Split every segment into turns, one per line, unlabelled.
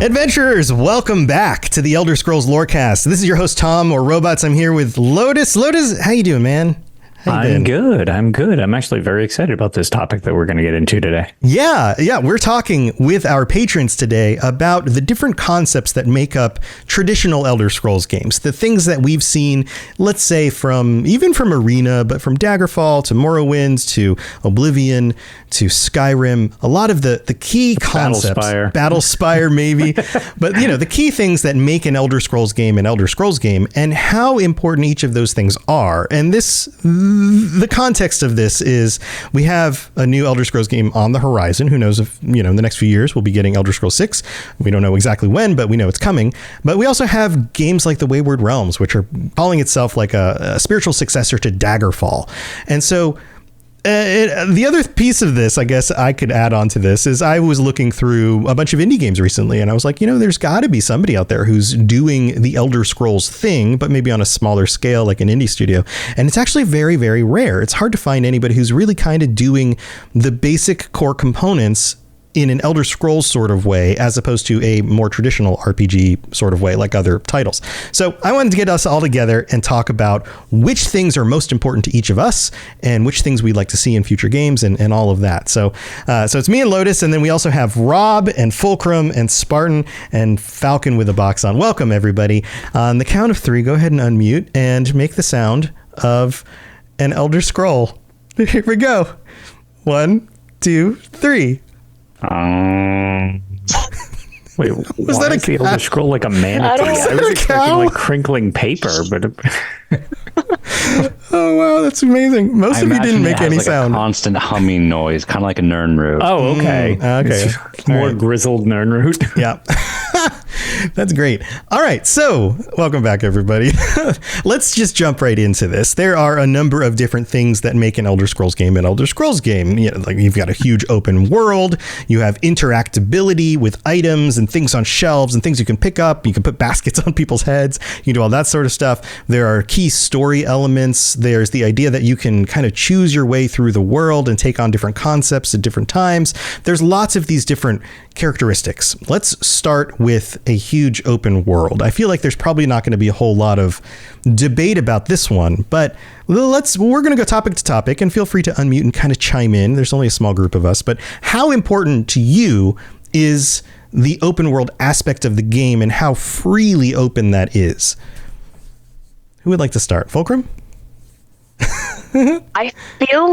Adventurers, welcome back to the Elder Scrolls Lorecast. This is your host, Tom, or Robots. I'm here with Lotus. Lotus, how you doing, man?
I'm good. I'm actually very excited about this topic that we're going to get into today.
Yeah. We're talking with our patrons today about the different concepts that make up traditional Elder Scrolls games. The things that we've seen, let's say from Arena, but from Daggerfall to Morrowind to Oblivion to Skyrim, a lot of the key concepts. Battlespire maybe. But, the key things that make an Elder Scrolls game an Elder Scrolls game and how important each of those things are. And the context of this is we have a new Elder Scrolls game on the horizon. Who knows if, in the next few years we'll be getting Elder Scrolls 6. We don't know exactly when, but we know it's coming. But we also have games like The Wayward Realms, which are calling itself like a spiritual successor to Daggerfall. And so the other piece of this, I guess I could add on to this, is I was looking through a bunch of indie games recently, and I was like, there's got to be somebody out there who's doing the Elder Scrolls thing, but maybe on a smaller scale, like an indie studio. And it's actually very, very rare. It's hard to find anybody who's really kind of doing the basic core components in an Elder Scrolls sort of way, as opposed to a more traditional RPG sort of way, like other titles. So I wanted to get us all together and talk about which things are most important to each of us and which things we'd like to see in future games and all of that. So it's me and Lotus, and then we also have Rob and Fulcrum and Spartan and Falcon with a box on. Welcome, everybody. On the count of 3, go ahead and unmute and make the sound of an Elder Scroll. Here we go. 1, 2, 3.
Wait,
was that
the Elder Scroll like a manatee? I was expecting like crinkling paper, but
oh wow, that's amazing. Most of you didn't make any sound.
A constant humming noise, kind of like a Nirnroot.
Oh, okay.
Okay.
More grizzled Nirnroot.
Yeah. That's great. All right. So welcome back, everybody. Let's just jump right into this. There are a number of different things that make an Elder Scrolls game an Elder Scrolls game. Like you've got a huge open world. You have interactability with items and things on shelves and things you can pick up. You can put baskets on people's heads. You can do all that sort of stuff. There are key story elements. There's the idea that you can kind of choose your way through the world and take on different concepts at different times. There's lots of these different characteristics. Let's start with a huge open world. I feel like there's probably not going to be a whole lot of debate about this one, but we're going to go topic to topic, and feel free to unmute and kind of chime in. There's only a small group of us, but how important to you is the open world aspect of the game and how freely open that is? Who would like to start? Fulcrum?
I feel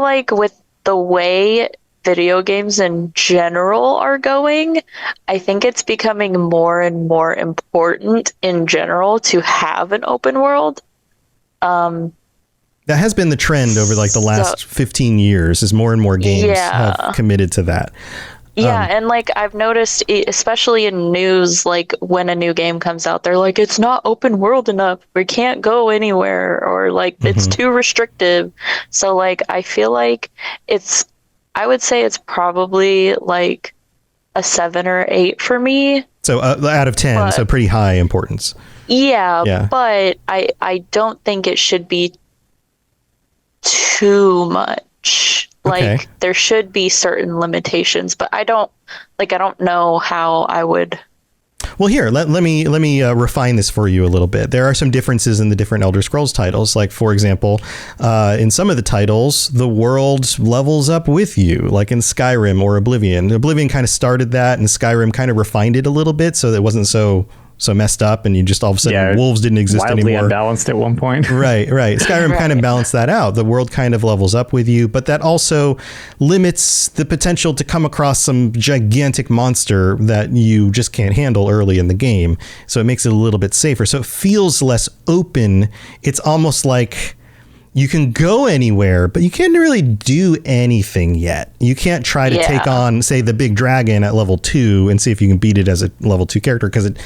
like with the way video games in general are going, I think it's becoming more and more important in general to have an open world.
That has been the trend over like the last 15 years, is more and more games have committed to that.
Yeah, and like I've noticed, especially in news, like when a new game comes out, they're like, it's not open world enough. We can't go anywhere, or like it's too restrictive. So like I feel like I would say it's probably like a 7 or 8 for me.
So out of 10, so pretty high importance.
Yeah, but I don't think it should be too much. Like there should be certain limitations, but I don't know how I would.
Well, here, let me refine this for you a little bit. There are some differences in the different Elder Scrolls titles. Like, for example, in some of the titles, the world levels up with you, like in Skyrim or Oblivion. Oblivion kind of started that, and Skyrim kind of refined it a little bit so that it wasn't so messed up, and you just all of a sudden wolves didn't exist
wildly
anymore.
Unbalanced at one point.
Right. Skyrim kind of balanced that out. The world kind of levels up with you, but that also limits the potential to come across some gigantic monster that you just can't handle early in the game. So it makes it a little bit safer. So it feels less open. It's almost like you can go anywhere, but you can't really do anything yet. You can't try to take on, say, the big dragon at level 2 and see if you can beat it as a level 2 character, because it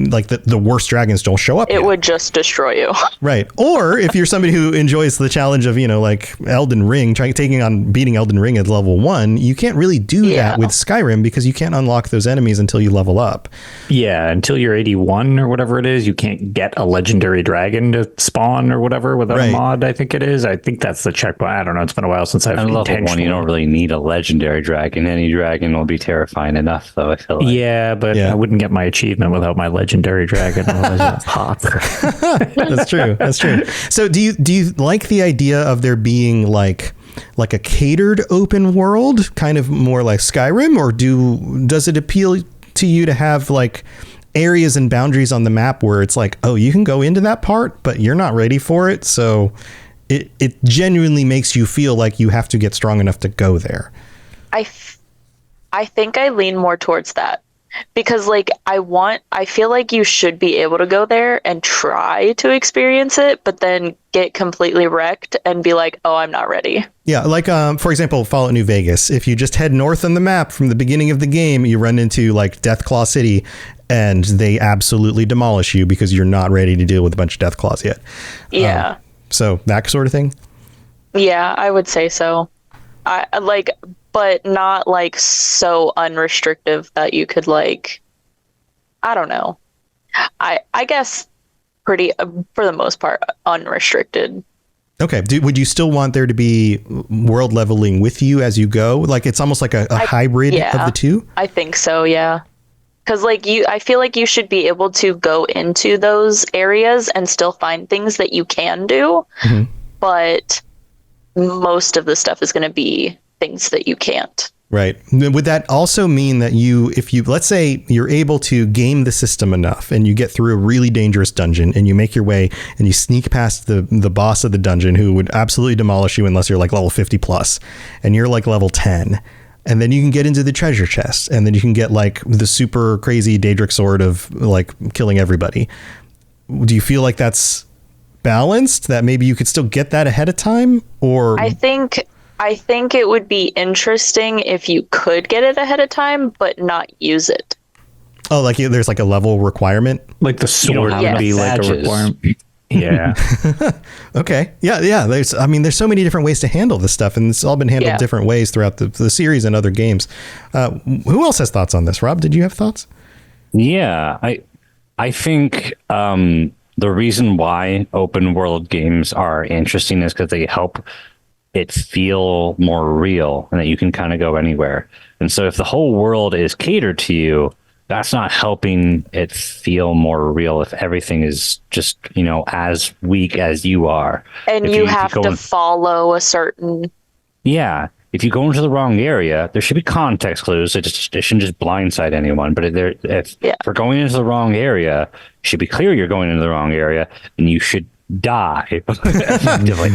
like the worst dragons don't show up.
It would just destroy you.
Right. Or if you're somebody who enjoys the challenge of, like Elden Ring, beating Elden Ring at level 1, you can't really do that with Skyrim because you can't unlock those enemies until you level up.
Yeah, until you're 81 or whatever it is, you can't get a legendary dragon to spawn or whatever without a mod, I think think it is. I think that's the checkpoint. I don't know. It's been a while since I've
On level 1, you
intentionally.
don't really need a legendary dragon. Any dragon will be terrifying enough, though, I feel like.
Yeah, but
Yeah.
I wouldn't get my achievement without my legendary dragon. Otherwise, it's pop.
That's true. That's true. So do you like the idea of there being like a catered open world, kind of more like Skyrim, or does it appeal to you to have like areas and boundaries on the map where it's like, oh, you can go into that part, but you're not ready for it, so it genuinely makes you feel like you have to get strong enough to go there?
I think I lean more towards that because like I feel like you should be able to go there and try to experience it, but then get completely wrecked and be like, oh, I'm not ready.
Yeah, like for example, Fallout New Vegas. If you just head north on the map from the beginning of the game, you run into like Deathclaw City, and they absolutely demolish you because you're not ready to deal with a bunch of Deathclaws yet.
Yeah.
So that sort of thing.
Yeah, I would say so. I like, but not like so unrestrictive that you could like, I don't know. I guess pretty for the most part unrestricted.
Okay. Would you still want there to be world leveling with you as you go? Like it's almost like a hybrid of the two?
I think so, yeah. Because like I feel like you should be able to go into those areas and still find things that you can do, but most of the stuff is going to be things that you can't.
Right. Would that also mean that if you, let's say you're able to game the system enough and you get through a really dangerous dungeon and you make your way and you sneak past the boss of the dungeon who would absolutely demolish you unless you're like level 50 plus and you're like level 10, and then you can get into the treasure chest and then you can get like the super crazy Daedric sword of like killing everybody. Do you feel like that's balanced, that maybe you could still get that ahead of time? Or
I think it would be interesting if you could get it ahead of time, but not use it.
oh, like there's like a level requirement?
Like the sword
have
would be
enough
like a
badges.
requirement. Yeah.
Okay. Yeah. There's so many different ways to handle this stuff, and it's all been handled
Yeah.
different ways throughout the series and other games. Who else has thoughts on this? Rob, did you have thoughts?
Yeah, I think the reason why open world games are interesting is because they help it feel more real and that you can kind of go anywhere. And so if the whole world is catered to you, that's not helping it feel more real if everything is just, as weak as you are.
And
If
you
if
have
go
to
in-
follow a certain.
Yeah. If you go into the wrong area, there should be context clues. It shouldn't just blindside anyone. But if we're going into the wrong area, it should be clear you're going into the wrong area, and you should die effectively.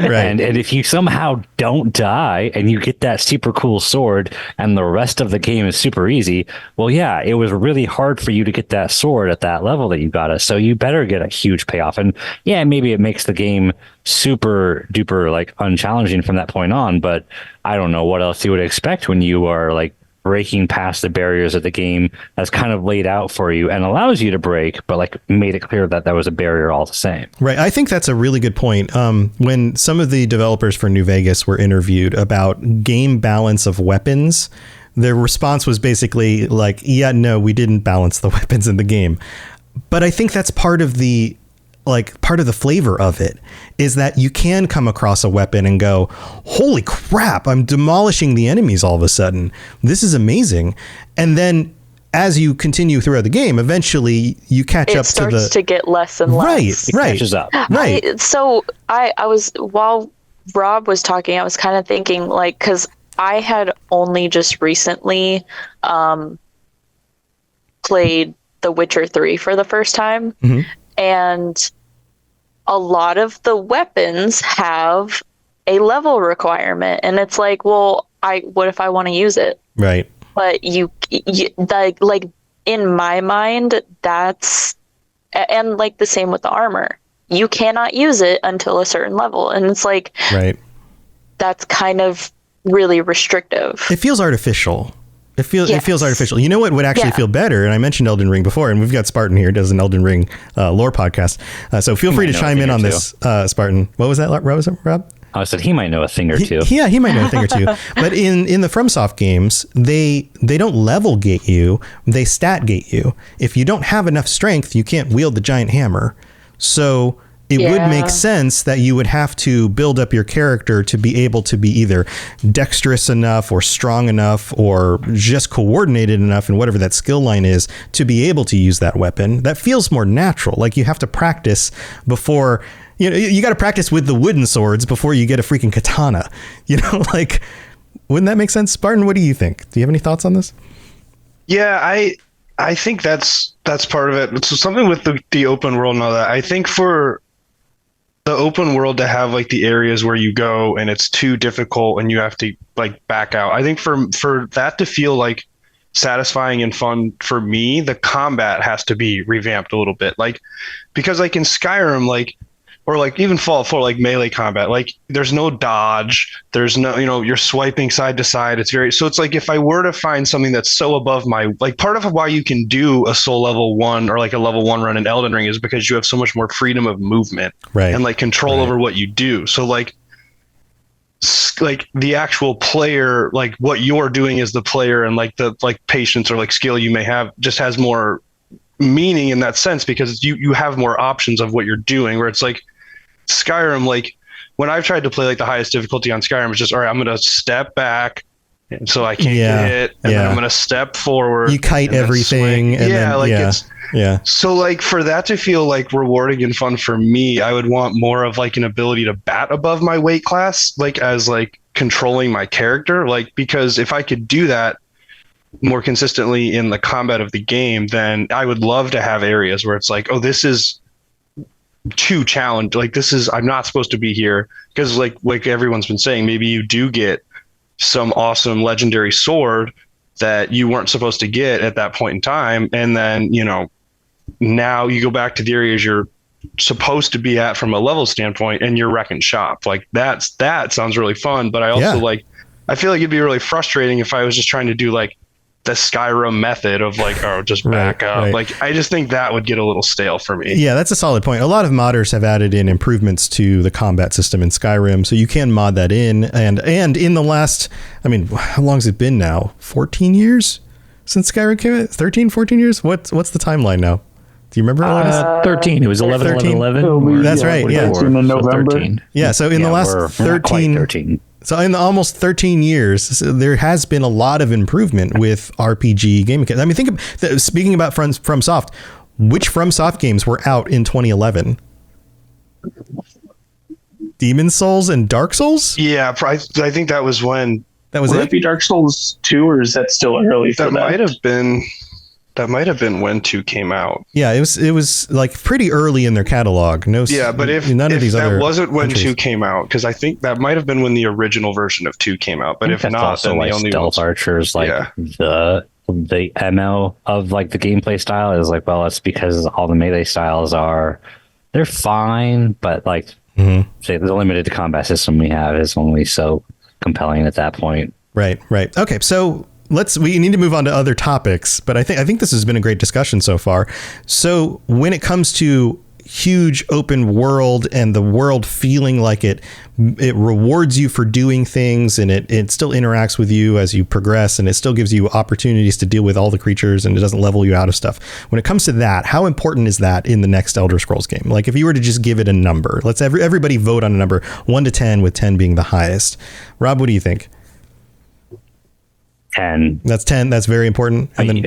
Right.
And if you somehow don't die and you get that super cool sword and the rest of the game is super easy, well, yeah, it was really hard for you to get that sword at that level that you got it. So you better get a huge payoff. And yeah, maybe it makes the game super duper like unchallenging from that point on, but I don't know what else you would expect when you are like breaking past the barriers of the game that's kind of laid out for you and allows you to break, but like made it clear that was a barrier all the same.
Right. I think that's a really good point. When some of the developers for New Vegas were interviewed about game balance of weapons, their response was basically like, yeah, no, we didn't balance the weapons in the game. But I think that's part of the flavor of it, is that you can come across a weapon and go, holy crap, I'm demolishing the enemies all of a sudden. This is amazing. And then as you continue throughout the game, eventually you catch up
It starts to get less and
right,
less.
right,
Catches up.
right.
I was, while Rob was talking, I was kind of thinking like, because I had only just recently played The Witcher 3 for the first time. And a lot of the weapons have a level requirement, and it's like, well, what if I want to use it?
Right.
But like in my mind, and like the same with the armor, you cannot use it until a certain level, and it's like,
Right.
that's kind of really restrictive.
It feels artificial. It feels
Yes.
artificial. You know what would actually
Yeah.
feel better? And I mentioned Elden Ring before, and we've got Spartan here, does an Elden Ring lore podcast. So feel free to
might know a
chime
thing
in
or
on
two.
this, Spartan. What was that, Rob?
I said he might know a thing or two.
He might know a thing or two. But in the FromSoft games, they don't level gate you, they stat gate you. If you don't have enough strength, you can't wield the giant hammer. So it would
Yeah.
make sense that you would have to build up your character to be able to be either dexterous enough or strong enough or just coordinated enough in whatever that skill line is to be able to use that weapon. That feels more natural. Like you have to practice before, you got to practice with the wooden swords before you get a freaking katana. Like, wouldn't that make sense? Spartan, what do you think? Do you have any thoughts on this?
Yeah, I think that's part of it. It's something with the open world and all that. I think for the open world to have like the areas where you go and it's too difficult and you have to like back out. I think for that to feel like satisfying and fun for me, the combat has to be revamped a little bit. Like, because like in Skyrim, like, or like even Fallout 4, like melee combat, like there's no dodge, there's no, you're swiping side to side. So it's like if I were to find something that's so above my, like part of why you can do a soul level 1 or like a level 1 run in Elden Ring is because you have so much more freedom of movement,
right,
and like control over what you do. So like the actual player, like what you're doing as the player and like the like patience or like skill you may have just has more meaning in that sense because you have more options of what you're doing, where it's like Skyrim, like when I've tried to play like the highest difficulty on Skyrim, it's just, all right, I'm going to step back so I can't get hit, and then I'm going to step forward.
You kite everything. And
so like for that to feel like rewarding and fun for me, I would want more of like an ability to bat above my weight class, like as like controlling my character, like, because if I could do that more consistently in the combat of the game, then I would love to have areas where it's like, oh, this is too challenged, like this is, I'm not supposed to be here, because like everyone's been saying, maybe you do get some awesome legendary sword that you weren't supposed to get at that point in time, and then now you go back to the areas you're supposed to be at from a level standpoint and you're wrecking shop. Like that sounds really fun, but I also I feel like it'd be really frustrating if I was just trying to do like the Skyrim method of like, oh, just back up. Right. Like, I just think that would get a little stale for me.
Yeah, that's a solid point. A lot of modders have added in improvements to the combat system in Skyrim, so you can mod that in. And in the last, I mean, how long has it been now? 14 years since Skyrim came out? 13, 14 years? What's the timeline now? Do you remember?
13. It was 11, 11, 11.
That's right. Yeah.
In November.
13.
Yeah. So in the last 13. So in the almost 13 years, there has been a lot of improvement with RPG game mechanics. I mean, speaking about FromSoft, which FromSoft games were out in 2011? Demon's Souls and Dark Souls?
Yeah, I think that was when.
That was
Would
it?
that be Dark Souls 2, or is that still early for that?
That might have been when 2 came out.
Yeah, it was like pretty early in their catalog.
But if
none of these
that
other
wasn't when
entries.
2 came out, because I think that might have been when the original version of 2 came out. But if
that's
not,
also
then
like
the only
stealth archers, like the ML of like the gameplay style is like, well, it's because all the melee styles they're fine, but like say the limited combat system we have is only so compelling at that point.
Right. Okay, so we need to move on to other topics, but I think this has been a great discussion so far. So when it comes to huge open world and the world feeling like it rewards you for doing things, and it still interacts with you as you progress, and it still gives you opportunities to deal with all the creatures, and it doesn't level you out of stuff. When it comes to that, how important is that in the next Elder Scrolls game? Like if you were to just give it a number, let's everybody vote on a number 1 to 10, with 10 being the highest. Rob, what do you think?
10.
That's 10. That's very important. And then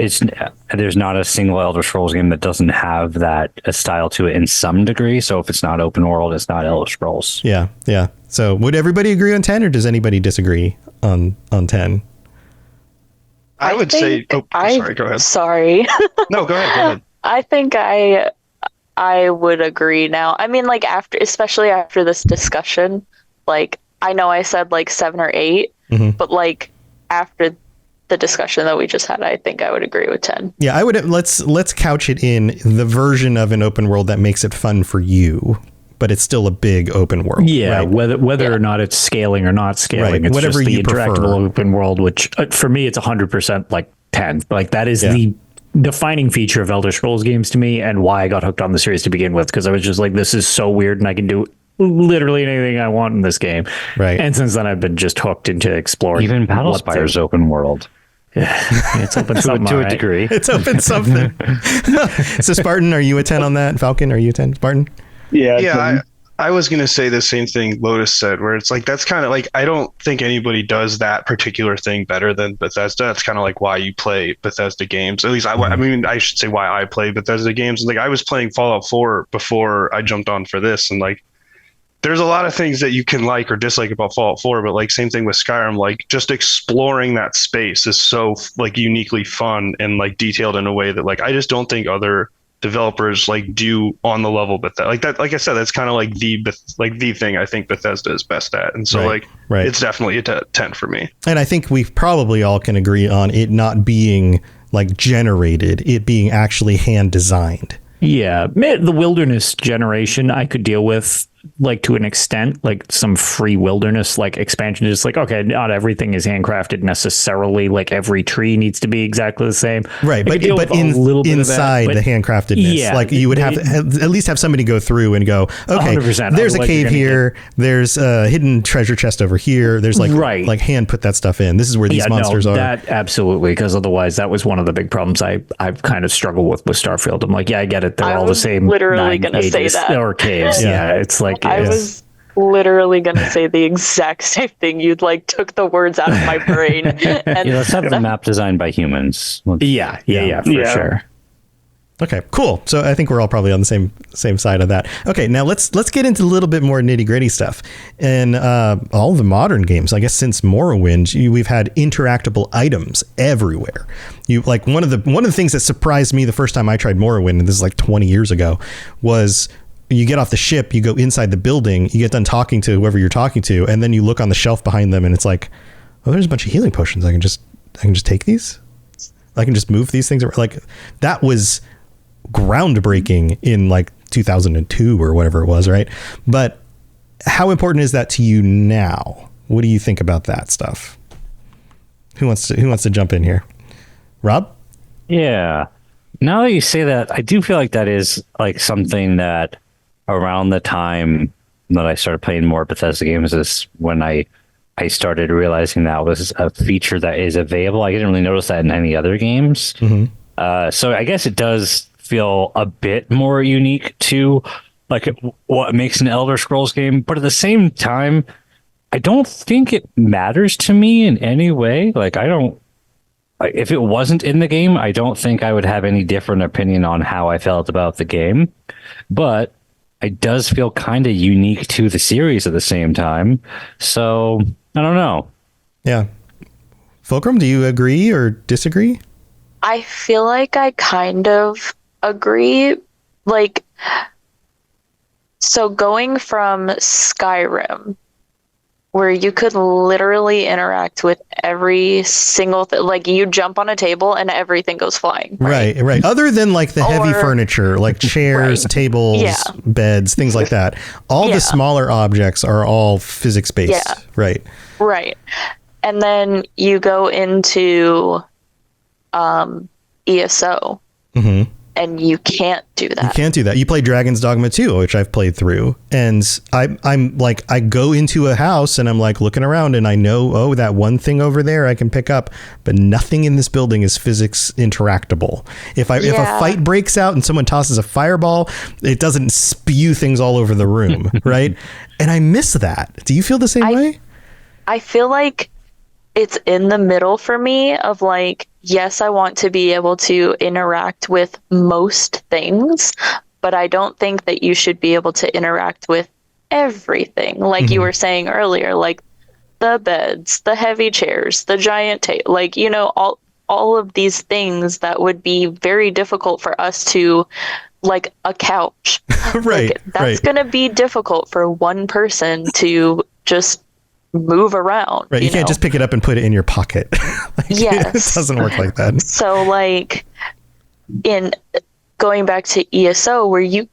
there's not a single Elder Scrolls game that doesn't have that a style to it in some degree. So if it's not open world, it's not Elder Scrolls.
Yeah. So would everybody agree on 10, or does anybody disagree on 10?
I would say. Oh, sorry. Go ahead.
Sorry.
No, go ahead.
I think I would agree now. I mean, like especially after this discussion, like I know I said like 7 or 8, but like after the discussion that we just had, I think I would agree with 10.
Yeah, I would. Let's couch it in the version of an open world that makes it fun for you, but it's still a big open world.
Yeah,
right?
whether or not it's scaling or not scaling, it's
whatever
just the
you
interactable
prefer.
open world, which for me it's 100% like 10. Like that is the defining feature of Elder Scrolls games to me, and why I got hooked on the series to begin with, because I was just like, this is so weird, and I can do literally anything I want in this game. Right. And since then I've been just hooked into exploring.
Even Battlespires open world.
It's open to
a degree.
It's open something. So Spartan, are you a 10 on that? Falcon, are you a 10? Spartan?
Yeah, I was going to say the same thing Lotus said, where it's like, that's kind of like, I don't think anybody does that particular thing better than Bethesda. That's kind of like why you play Bethesda games. At least, I mean, I should say why I play Bethesda games. Like, I was playing Fallout 4 before I jumped on for this, and like, there's a lot of things that you can like or dislike about Fallout 4, but like, same thing with Skyrim, like just exploring that space is so like uniquely fun and like detailed in a way that like, I just don't think other developers like do on the level Bethesda. Like that, like I said, that's kind of like the thing I think Bethesda is best at. And so it's definitely a 10 for me.
And I think we probably all can agree on it not being like generated, it being actually hand designed.
Yeah, the wilderness generation I could deal with, like to an extent, like some free wilderness like expansion. Just like, okay, not everything is handcrafted necessarily. Like every tree needs to be exactly the same,
right? But inside the handcraftedness, like you would have to at least have somebody go through and go, okay, 100%. There's a cave here, there's a hidden treasure chest over here. There's like hand put that stuff in. This is where these monsters are.
That absolutely, because otherwise that was one of the big problems I've kind of struggled with Starfield. I'm like, yeah, I get it. They're all the same.
Literally going to say that.
Or caves. Yeah, it's like.
I was literally going to say the exact same thing. You'd like took the words out of my brain. And
let's have the map designed by humans.
Yeah, for sure.
Okay, cool. So I think we're all probably on the same side of that. Okay, now let's get into a little bit more nitty gritty stuff. And all the modern games, I guess since Morrowind, we've had interactable items everywhere. You like one of the things that surprised me the first time I tried Morrowind, and this is like 20 years ago, was you get off the ship, you go inside the building, you get done talking to whoever you're talking to, and then you look on the shelf behind them, and it's like, oh, there's a bunch of healing potions. I can just take these. I can just move these things. Like that was groundbreaking in like 2002 or whatever it was, right? But how important is that to you now? What do you think about that stuff? Who wants to jump in here? Rob?
Yeah. Now that you say that, I do feel like that is like something that around the time that I started playing more Bethesda games is when I started realizing that was a feature that is available. I didn't really notice that in any other games. Mm-hmm. So I guess it does feel a bit more unique to like what makes an Elder Scrolls game. But at the same time, I don't think it matters to me in any way. Like if it wasn't in the game, I don't think I would have any different opinion on how I felt about the game. But it does feel kind of unique to the series at the same time. So I don't know.
Yeah. Fulcrum, do you agree or disagree?
I feel like I kind of agree. Like, so going from Skyrim, where you could literally interact with every single thing, like you jump on a table and everything goes flying.
Right. Other than like the heavy furniture, like chairs, tables, beds, things like that. All the smaller objects are all physics-based. Yeah. Right.
And then you go into ESO. Mm-hmm. And you can't do that.
You can't do that. You play Dragon's Dogma 2, which I've played through. And I'm like, I go into a house and I'm like looking around and I know, oh, that one thing over there I can pick up, but nothing in this building is physics interactable. If a fight breaks out and someone tosses a fireball, it doesn't spew things all over the room, right? And I miss that. Do you feel the same way?
I feel like it's in the middle for me of like, yes, I want to be able to interact with most things, but I don't think that you should be able to interact with everything. Like you were saying earlier, like the beds, the heavy chairs, the giant table, like, you know, all of these things that would be very difficult for us to, like a couch. That's going to be difficult for one person to just move around.
Right. You can't just pick it up and put it in your pocket. It doesn't work like that.
So like in going back to ESO, where you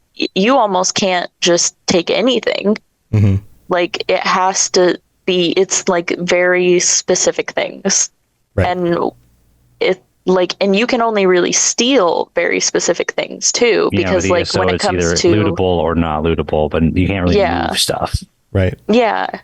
almost can't just take anything. Mm-hmm. Like it has to be, it's like very specific things. Right. And it like, and you can only really steal very specific things too, because like when it comes to
lootable or not lootable, but you can't really move stuff.
Right.
Yeah.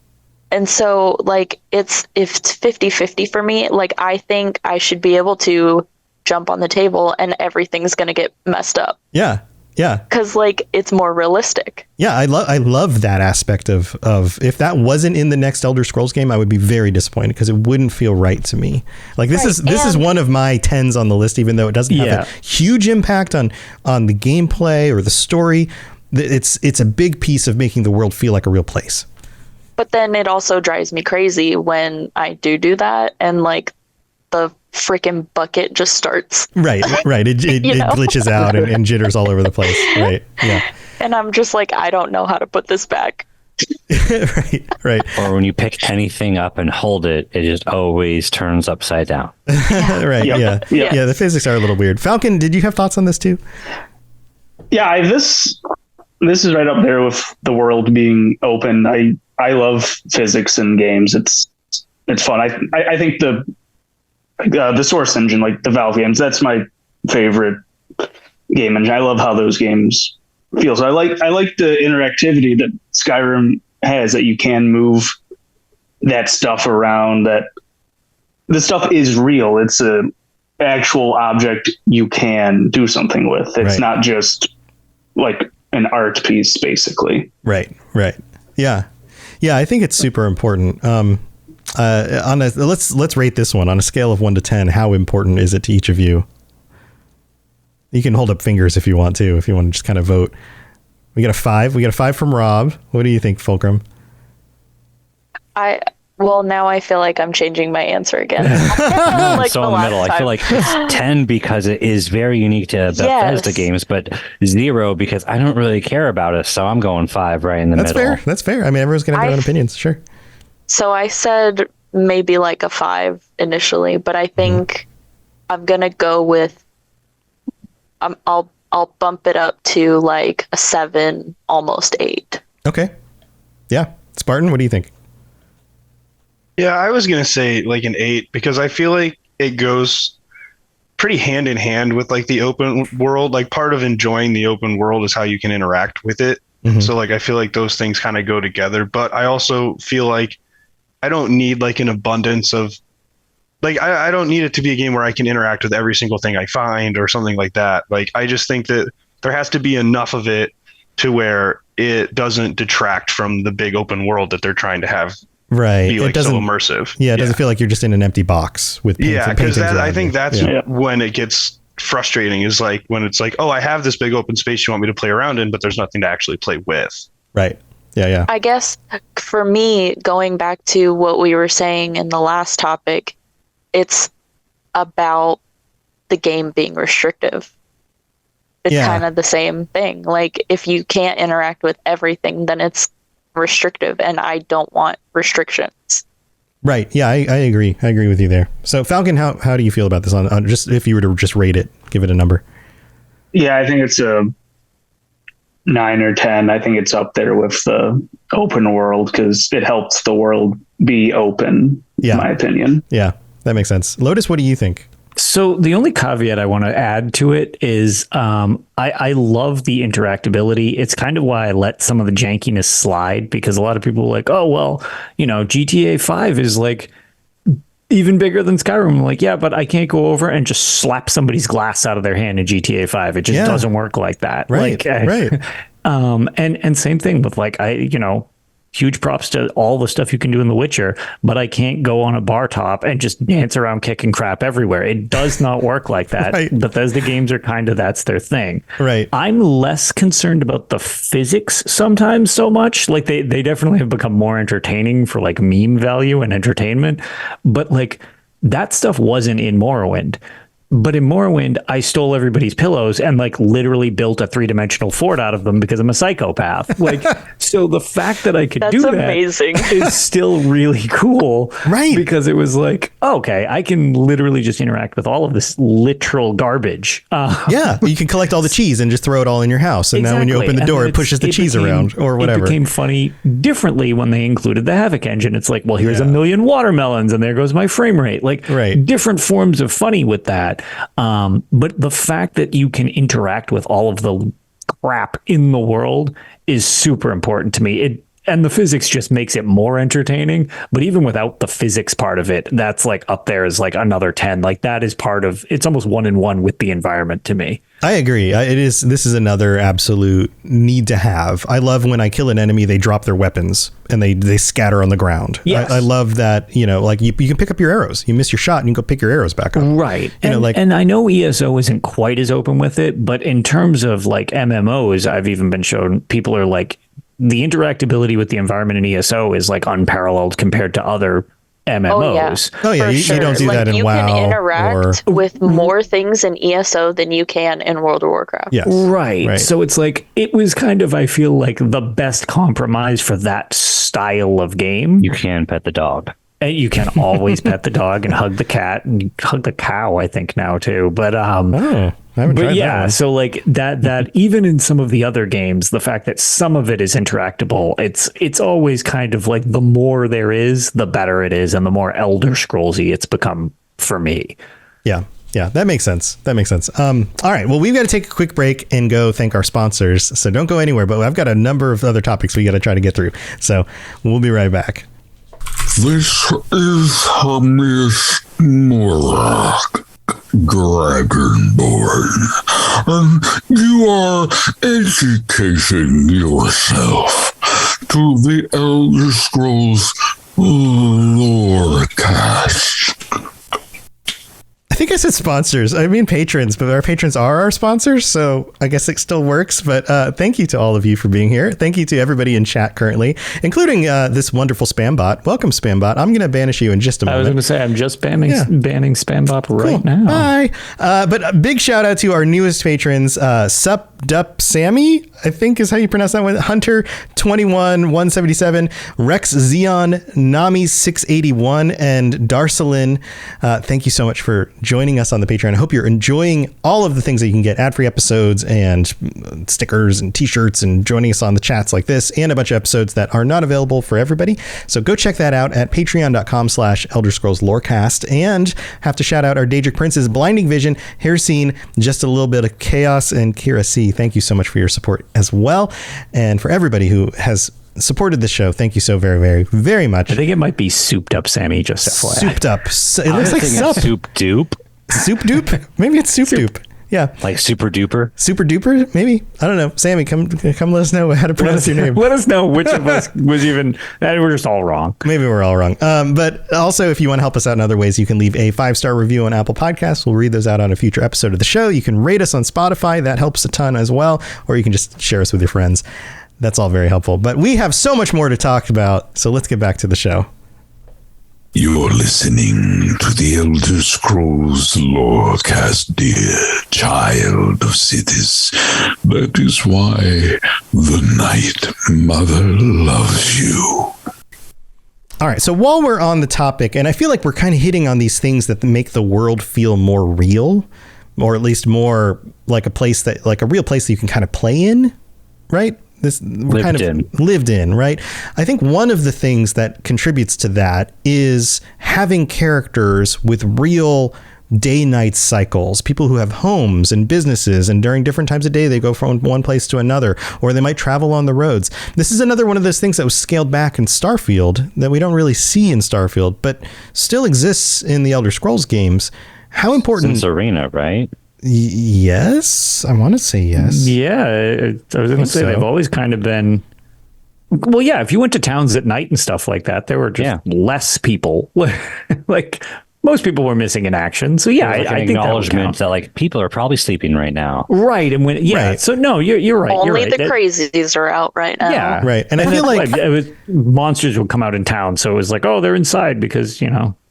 And so, like, if it's 50-50 for me, like, I think I should be able to jump on the table and everything's going to get messed up.
Yeah. Yeah.
Because like it's more realistic.
Yeah, I love that aspect of if that wasn't in the next Elder Scrolls game, I would be very disappointed because it wouldn't feel right to me. Like this is one of my 10s on the list, even though it doesn't have a huge impact on the gameplay or the story. It's a big piece of making the world feel like a real place.
But then it also drives me crazy when I do that and like the freaking bucket just starts.
Right. It glitches out and jitters all over the place. Right. Yeah.
And I'm just like, I don't know how to put this back.
Right.
Or when you pick anything up and hold it, it just always turns upside down.
Right.
Yep.
Yeah. The physics are a little weird. Falcon, did you have thoughts on this too?
Yeah, this is right up there with the world being open. I love physics in games. It's fun. I think the Source engine, like the Valve games, that's my favorite game engine. I love how those games feel. So I like the interactivity that Skyrim has, that you can move that stuff around, that the stuff is real. It's a actual object you can do something with. It's not just like an art piece, basically.
Right. Yeah. I think it's super important. Let's rate this one on a scale of 1 to 10. How important is it to each of you? You can hold up fingers if you want to just kind of vote. We got a 5. We got a 5 from Rob. What do you think, Fulcrum?
Well, now I feel like I'm changing my answer again.
Like so in the middle. I feel like it's 10 because it is very unique to Bethesda games, but 0 because I don't really care about it. So I'm going 5 right in the middle.
That's fair. I mean, everyone's going to have their own opinions. Sure.
So I said maybe like a 5 initially, but I think I'm going to go with, I'll bump it up to like a 7, almost 8.
Okay. Yeah. Spartan, what do you think?
Yeah, I was going to say like an 8 because I feel like it goes pretty hand in hand with like the open world. Like part of enjoying the open world is how you can interact with it. Mm-hmm. So like I feel like those things kind of go together, but I also feel like I don't need like an abundance of like I don't need it to be a game where I can interact with every single thing I find or something like that. Like I just think that there has to be enough of it to where it doesn't detract from the big open world that they're trying to have.
Right.
Be like so immersive.
Yeah, it doesn't feel like you're just in an empty box with paintings.
Yeah, because I think that's when it gets frustrating, is like when it's like, oh, I have this big open space you want me to play around in, but there's nothing to actually play with.
Right. Yeah.
I guess for me, going back to what we were saying in the last topic, it's about the game being restrictive. It's kind of the same thing. Like if you can't interact with everything, then it's restrictive, and I don't want restrictions.
Right. Yeah, I agree. I agree with you there. So Falcon, how do you feel about this on just if you were to just rate it, give it a number?
Yeah, I think it's a 9 or 10. I think it's up there with the open world because it helps the world be open, in my opinion.
Yeah, that makes sense. Lotus, what do you think?
So the only caveat I want to add to it is I love the interactability. It's kind of why I let some of the jankiness slide, because a lot of people are like, oh, well, GTA 5 is like even bigger than Skyrim. I'm like, yeah, but I can't go over and just slap somebody's glass out of their hand in GTA 5. It just doesn't work like that.
Right. Right.
And same thing with like, huge props to all the stuff you can do in The Witcher, but I can't go on a bar top and just dance around kicking crap everywhere. It does not work like that.
Right.
Bethesda games are kind of, that's their thing.
Right.
I'm less concerned about the physics sometimes so much. Like they definitely have become more entertaining for like meme value and entertainment, but like that stuff wasn't in Morrowind. But in Morrowind, I stole everybody's pillows and like literally built a 3-dimensional fort out of them because I'm a psychopath. Like, so the fact that I could do that
amazing.
is still really cool.
Right.
Because it was like, okay, I can literally just interact with all of this literal garbage.
Yeah. You can collect all the cheese and just throw it all in your house. And now when you open the door, it pushes the cheese around or whatever.
It became funny differently when they included the Havoc engine. It's like, well, here's a million watermelons and there goes my frame rate. Like different forms of funny with that. But the fact that you can interact with all of the crap in the world is super important to me. and the physics just makes it more entertaining. But even without the physics part of it, that's like up there as like another 10. Like that is part of, it's almost 1-in-1 with the environment to me.
I agree. This is another absolute need to have. I love when I kill an enemy, they drop their weapons and they scatter on the ground.
Yes.
I love that, like you can pick up your arrows. You miss your shot and you can go pick your arrows back up.
Right. And I know ESO isn't quite as open with it, but in terms of like MMOs, I've even been shown people are like, the interactability with the environment in ESO is like unparalleled compared to other MMOs.
Oh yeah, you don't do that in
you
WoW.
You can interact with more things in ESO than you can in World of Warcraft.
Yes.
Right. So it's like, it was kind of, I feel like, the best compromise for that style of game.
You can pet the dog.
And you can always pet the dog and hug the cat and hug the cow, I think now too. But
I haven't tried
yeah,
that.
so like that even in some of the other games, the fact that some of it is interactable, it's always kind of like the more there is, the better it is, and the more Elder Scrollsy it's become for me.
Yeah, that makes sense. All right, well, we've got to take a quick break and go thank our sponsors. So don't go anywhere, but I've got a number of other topics we got to try to get through. So we'll be right back.
This is Hamish Morak, Dragonborn, and you are educating yourself to the Elder Scrolls Lorecast.
I think I said sponsors. I mean patrons, but our patrons are our sponsors, so I guess it still works. But thank you to all of you for being here. Thank you to everybody in chat currently, including this wonderful Spambot. Welcome, Spambot. I'm going to banish you in just a moment.
I was going to say, I'm just banning Spambot right now.
Bye. But a big shout out to our newest patrons, Sup Sammy, I think is how you pronounce that one. Hunter 21-177, Rex Xeon, Nami 681, and Darcelin. Thank you so much for joining us on the Patreon. I hope you're enjoying all of the things that you can get, ad-free episodes and stickers and t-shirts, and joining us on the chats like this, and a bunch of episodes that are not available for everybody. So go check that out at patreon.com/Elder Scrolls Lorecast. And have to shout out our Daedric Princes, Blinding Vision, Hair Scene, Just a Little Bit of Chaos, and Kira C. Thank you so much for your support as well. And for everybody who has supported the show, thank you so very, very, very much.
I think it might be Souped Up Sammy, just FYI.
Souped Up. It looks like sup.
Soup Dupe.
Soup Dupe? Maybe it's Soup Dupe. Yeah.
Like Super Duper?
Super Duper? Maybe. I don't know. Sammy, come let us know how to pronounce your name.
Let us know which of us was even, we're just all wrong.
Maybe we're all wrong. But also, if you want to help us out in other ways, you can leave a 5-star review on Apple Podcasts. We'll read those out on a future episode of the show. You can rate us on Spotify. That helps a ton as well. Or you can just share us with your friends. That's all very helpful. But we have so much more to talk about. So let's get back to the show.
You're listening to the Elder Scrolls Lorecast, dear child of cities. That is why the Night Mother loves you.
All right, so while we're on the topic, and I feel like we're kind of hitting on these things that make the world feel more real, or at least more like a place that, like a real place that you can kind of play in, right? Lived in, right? I think one of the things that contributes to that is having characters with real day-night cycles, people who have homes and businesses, and during different times of day they go from one place to another, or they might travel on the roads. This is another one of those things that was scaled back in Starfield that we don't really see in Starfield, but still exists in the Elder Scrolls games. How important?
Since Arena, right?
Yes, I want to say yes.
Yeah, I was going to say they've always kind of been. Well, yeah, if you went to towns at night and stuff like that, there were just less people. Like most people were missing in action. So yeah,
like
I think
acknowledgement that like people are probably sleeping right now.
Right, and when right. So no, you're right.
Only
you're right.
the crazies are out right now.
Yeah,
right. And I feel like
it was, monsters would come out in town, so it was like, oh, they're inside because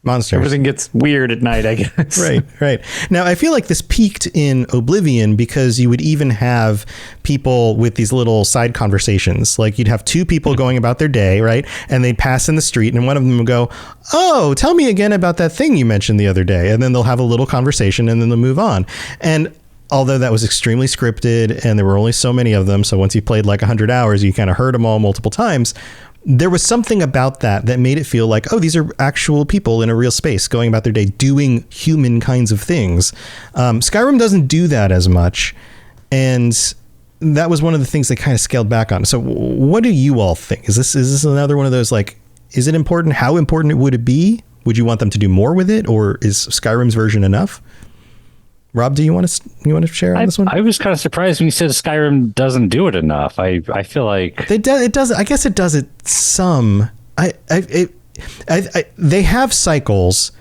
monsters.
Everything gets weird at night, I guess.
Right. Now, I feel like this peaked in Oblivion because you would even have people with these little side conversations. Like you'd have two people going about their day, right? And they'd pass in the street and one of them would go, oh, tell me again about that thing you mentioned the other day. And then they'll have a little conversation and then they'll move on. And although that was extremely scripted and there were only so many of them, so once you played like 100 hours, you kind of heard them all multiple times. There was something about that made it feel like, oh, these are actual people in a real space going about their day doing human kinds of things. Skyrim doesn't do that as much. And that was one of the things they kind of scaled back on. So what do you all think? Is this another one of those, like, is it important? How important would it be? Would you want them to do more with it, or is Skyrim's version enough? Rob, do you want to share on this one?
I was kind of surprised when you said Skyrim doesn't do it enough. I feel like
it does. I guess it does it some. They have cycles,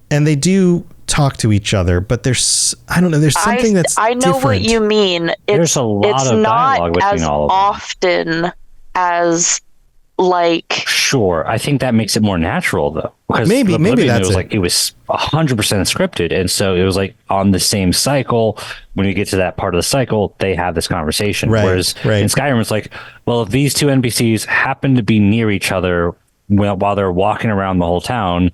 and they do talk to each other, but there's something that's
I know
different.
what you mean.
There's a lot of dialogue between all of them.
Often as like.
Sure, I think that makes it more natural though, because
maybe that's
it was 100% scripted, and so it was like on the same cycle. When you get to that part of the cycle, they have this conversation.
Right,
Whereas in Skyrim, it's like, well, if these two NPCs happen to be near each other while they're walking around the whole town,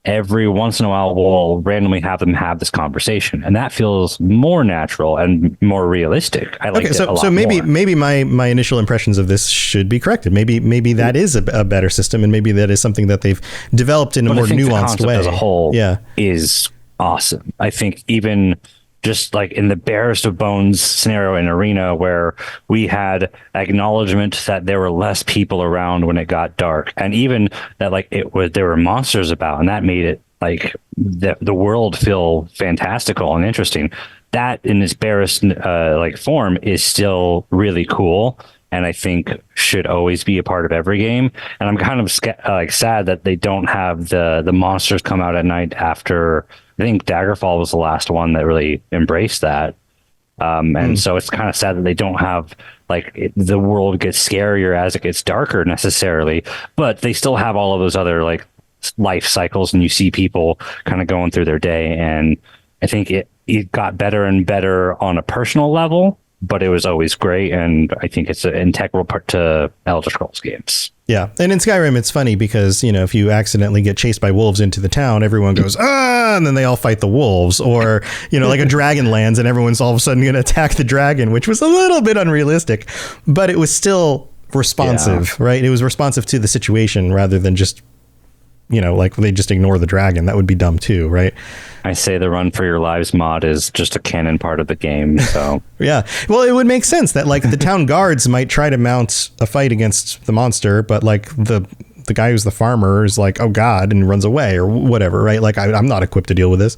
every once in a while we'll randomly have them have this conversation, and that feels more natural and more realistic. I like it a lot
so
more.
maybe my initial impressions of this should be corrected. Maybe that is a better system, and maybe that is something that they've developed in a more nuanced way.
As a whole, is awesome. I think even just like in the barest of bones scenario in Arena, where we had acknowledgement that there were less people around when it got dark, and even that like there were monsters about, and that made it like the world feel fantastical and interesting. That in its barest like form is still really cool, and I think should always be a part of every game. And I'm kind of sad that they don't have the monsters come out at night after. I think Daggerfall was the last one that really embraced that. And so it's kind of sad that they don't have like the world gets scarier as it gets darker necessarily, but they still have all of those other like life cycles, and you see people kind of going through their day. And I think it got better and better on a personal level, but it was always great. And I think it's an integral part to Elder Scrolls games.
Yeah. And in Skyrim, it's funny because, if you accidentally get chased by wolves into the town, everyone goes, and then they all fight the wolves. Or, like a dragon lands and everyone's all of a sudden going to attack the dragon, which was a little bit unrealistic, but it was still responsive, right? It was responsive to the situation rather than just, like they just ignore the dragon. That would be dumb too, right?
I say the Run for Your Lives mod is just a canon part of the game. So
yeah, well, it would make sense that like the town guards might try to mount a fight against the monster, but like the guy who's the farmer is like, oh God, and runs away or whatever, right? Like I'm not equipped to deal with this.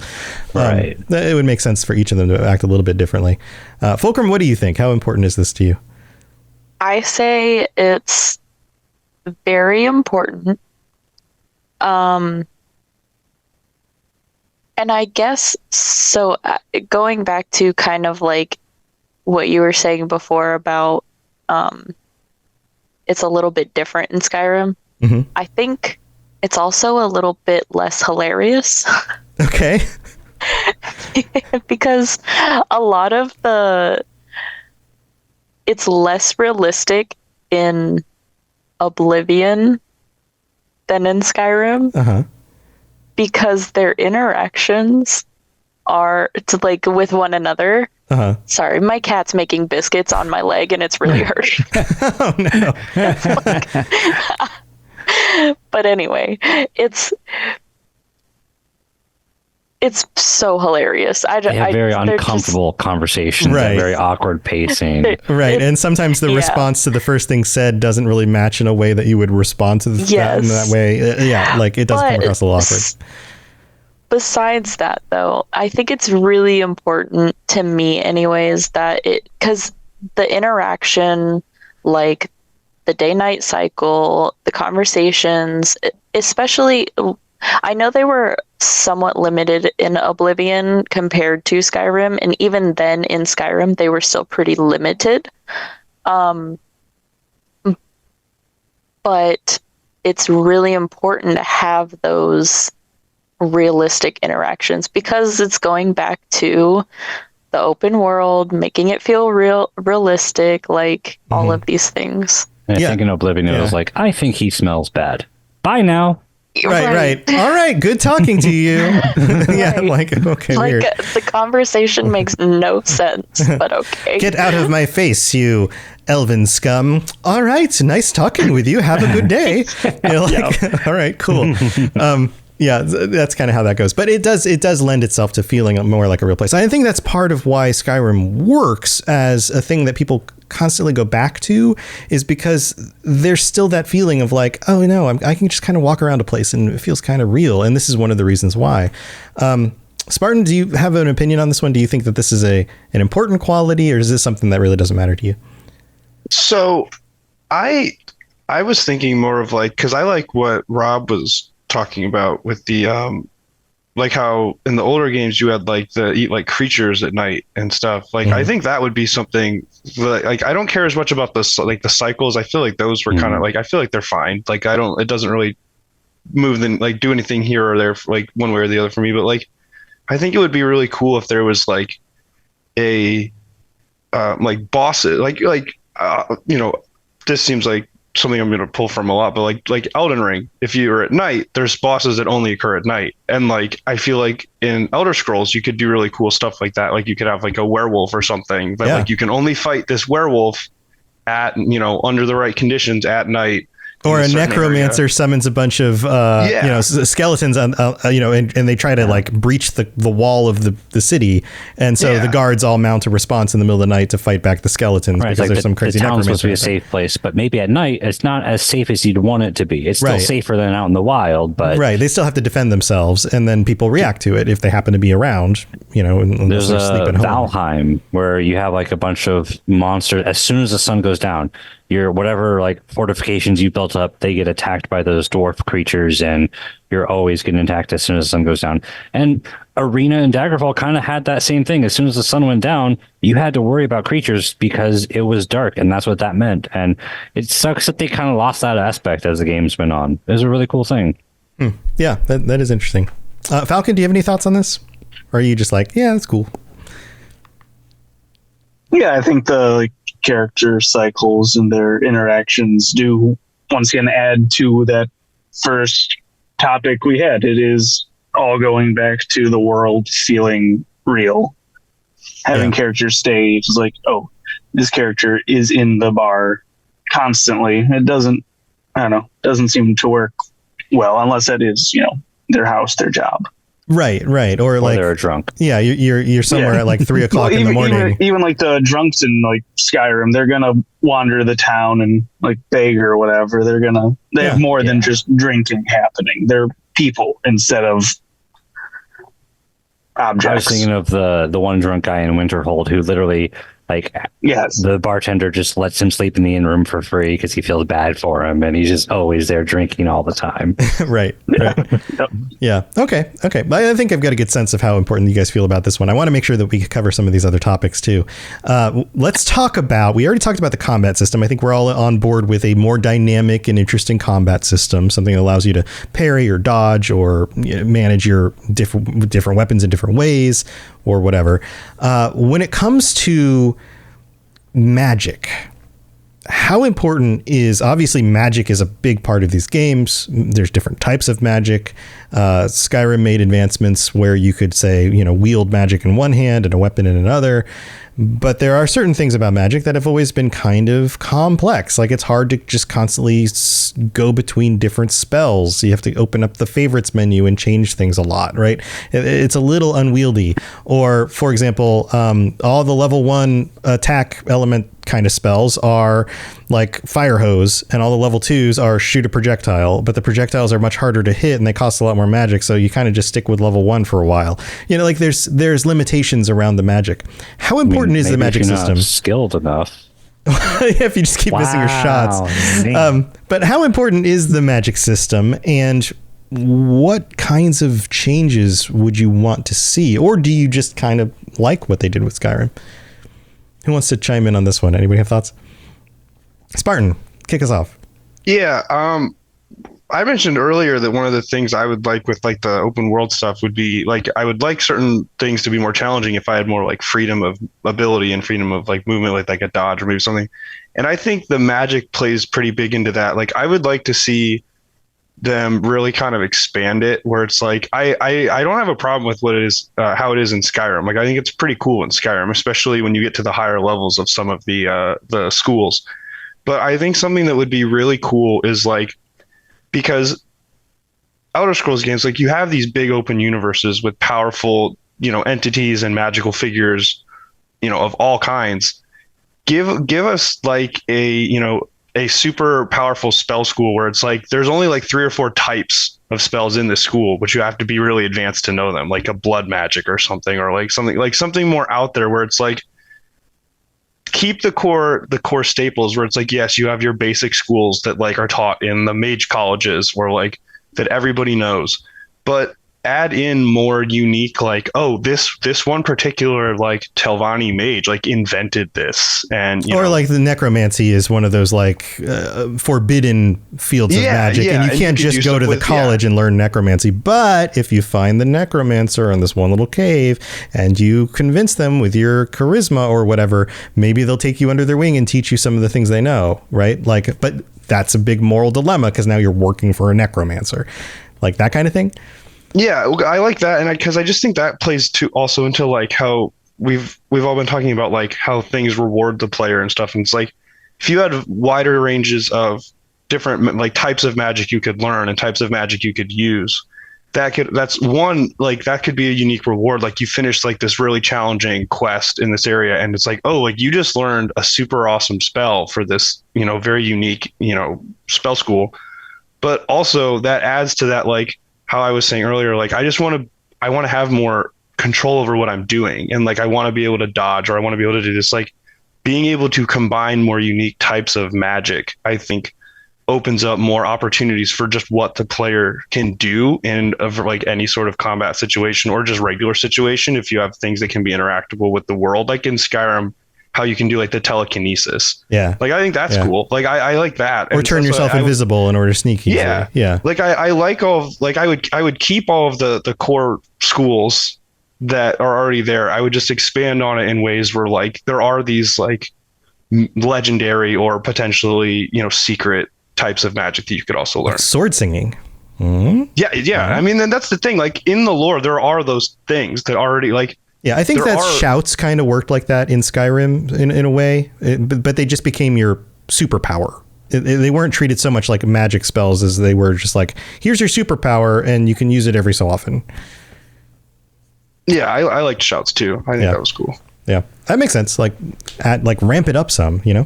Right.
It would make sense for each of them to act a little bit differently. Fulcrum, what do you think? How important is this to you?
I say it's very important. And I guess so. Going back to kind of like what you were saying before about it's a little bit different in Skyrim. Mm-hmm. I think it's also a little bit less hilarious.
Okay.
Because a lot of it's less realistic in Oblivion than in Skyrim.
Uh-huh.
Because their interactions are like with one another.
Uh-huh.
Sorry, my cat's making biscuits on my leg and it's really hurting.
Oh no.
But anyway, it's so hilarious.
They have very uncomfortable conversations,
right.
Very awkward pacing.
Right. And sometimes the response to the first thing said doesn't really match in a way that you would respond to that in that way. Like it does come across a little awkward.
Besides that, though, I think it's really important to me anyways because the interaction, like the day-night cycle, the conversations, especially, I know they were somewhat limited in Oblivion compared to Skyrim, and even then in Skyrim they were still pretty limited. But it's really important to have those realistic interactions because it's going back to the open world, making it feel realistic, like all of these things.
And I think in Oblivion it was like, I think he smells bad. Bye now.
Right. All right. Good talking to you. Yeah. I'm like, okay,
like,
weird.
The conversation makes no sense, but okay.
Get out of my face, you elven scum. All right. Nice talking with you. Have a good day. You're like, all right, cool. Yeah, that's kind of how that goes. But it does lend itself to feeling more like a real place. I think that's part of why Skyrim works as a thing that people constantly go back to, is because there's still that feeling of like, oh no, I can just kind of walk around a place and it feels kind of real. And this is one of the reasons why. Spartan, do you have an opinion on this one? Do you think that this is an important quality, or is this something that really doesn't matter to you?
So I was thinking more of like, because I like what Rob was talking about with the like how in the older games you had like the eat like creatures at night and stuff. Like I think that would be something like, I don't care as much about the cycles. I feel like those were kind of like, I feel like they're fine. Like it doesn't really move then like do anything here or there like one way or the other for me. But like I think it would be really cool if there was like a like bosses like you know, this seems like something I'm going to pull from a lot, but like Elden Ring, if you are at night, there's bosses that only occur at night. And like, I feel like in Elder Scrolls, you could do really cool stuff like that. Like you could have like a werewolf or something, but like you can only fight this werewolf at, you know, under the right conditions at night.
Or a necromancer summons a bunch of, you know, skeletons on, you know, and they try to like breach the wall of the city. And so the guards all mount a response in the middle of the night to fight back the skeletons because
like
there's some crazy necromancer.
The town's supposed to be a safe place, but maybe at night it's not as safe as you'd want it to be. It's still safer than out in the wild, but
they still have to defend themselves, and then people react to it if they happen to be around, you know, unless they're sleeping home.
Valheim, where you have like a bunch of monsters. As soon as the sun goes down, your whatever like fortifications you built up, they get attacked by those dwarf creatures, and you're always getting attacked as soon as the sun goes down. And Arena and Daggerfall kind of had that same thing. As soon as the sun went down, you had to worry about creatures because it was dark, and that's what that meant. And it sucks that they kind of lost that aspect as the game's been on. It was a really cool thing.
Yeah, that is interesting. Falcon, do you have any thoughts on this? Or are you just like, yeah, that's cool?
Yeah, I think the character cycles and their interactions do once again add to that first topic we had. It is all going back to the world feeling real. Having characters stay just like, oh, this character is in the bar constantly. It doesn't seem to work well unless that is, you know, their house, their job.
Right. Or like
they're drunk.
Yeah, you're somewhere at like 3 o'clock in the morning.
Even like the drunks in like Skyrim, they're gonna wander the town and like beg or whatever. They have more than just drinking happening. They're people instead of objects.
I was thinking of the one drunk guy in Winterhold who literally like the bartender just lets him sleep in the inn room for free because he feels bad for him, and he's just always there drinking all the time.
Right. Yeah. Okay. I think I've got a good sense of how important you guys feel about this one. I want to make sure that we cover some of these other topics too. Let's talk about, we already talked about the combat system. I think we're all on board with a more dynamic and interesting combat system, something that allows you to parry or dodge or manage your different weapons in different ways or whatever. When it comes to magic, how important is, obviously magic is a big part of these games. There's different types of magic. Skyrim made advancements where you could say, you know, wield magic in one hand and a weapon in another. But there are certain things about magic that have always been kind of complex. Like it's hard to just constantly go between different spells. You have to open up the favorites menu and change things a lot, right? It's a little unwieldy. Or, for example, all the level 1 attack element kind of spells are like fire hose, and all the level 2s are shoot a projectile, but the projectiles are much harder to hit and they cost a lot more magic, so you kind of just stick with level 1 for a while. You know, like there's limitations around the magic. How important is the magic system?
Skilled enough.
If you just keep missing your shots. But how important is the magic system, and what kinds of changes would you want to see? Or do you just kind of like what they did with Skyrim? Who wants to chime in on this one? Anybody have thoughts? Spartan, kick us off.
Yeah. I mentioned earlier that one of the things I would like with like the open world stuff would be like, I would like certain things to be more challenging if I had more like freedom of ability and freedom of like movement, like a dodge or maybe something. And I think the magic plays pretty big into that. Like I would like to see them really kind of expand it where it's like, I don't have a problem with what it is, how it is in Skyrim. Like I think it's pretty cool in Skyrim, especially when you get to the higher levels of some of the schools. But I think something that would be really cool is like, because Elder Scrolls games, like you have these big open universes with powerful, entities and magical figures, of all kinds. Give us like a super powerful spell school where it's like there's only like 3 or 4 types of spells in this school, but you have to be really advanced to know them, like a blood magic or something, or like something more out there where it's like keep the core staples where it's like, yes, you have your basic schools that like are taught in the mage colleges where like that everybody knows, but add in more unique, like, oh, this one particular like Telvanni mage like invented this, and
like the necromancy is one of those like forbidden fields of magic, and you can't just go to the college and learn necromancy. But if you find the necromancer in this one little cave and you convince them with your charisma or whatever, maybe they'll take you under their wing and teach you some of the things they know, right? Like, but that's a big moral dilemma because now you're working for a necromancer, like that kind of thing.
Yeah, I like that, and because I just think that plays also into like how we've all been talking about like how things reward the player and stuff. And it's like if you had wider ranges of different like types of magic you could learn and types of magic you could use, that could be a unique reward. Like you finished like this really challenging quest in this area, and it's like, oh, like you just learned a super awesome spell for this very unique spell school, but also that adds to that, like how I was saying earlier, like I want to have more control over what I'm doing, and like I want to be able to dodge, or I want to be able to do this. Like being able to combine more unique types of magic, I think opens up more opportunities for just what the player can do in like any sort of combat situation or just regular situation. If you have things that can be interactable with the world, like in Skyrim, how you can do like the telekinesis.
Yeah.
Like I think that's cool. Like I like that.
Or turn yourself invisible in order to sneak easily.
Yeah.
Yeah.
Like I like I would keep all of the core schools that are already there. I would just expand on it in ways where like there are these like legendary or potentially, secret types of magic that you could also learn. Like
sword singing.
Mm-hmm. Yeah. Mm-hmm. I mean, and that's the thing, like in the lore, there are those things that already like,
yeah, I think that shouts kind of worked like that in Skyrim in a way, but they just became your superpower. They weren't treated so much like magic spells as they were just like, here's your superpower and you can use it every so often.
Yeah, I liked shouts too. I think that was cool.
Yeah, that makes sense. Like, ramp it up some, Who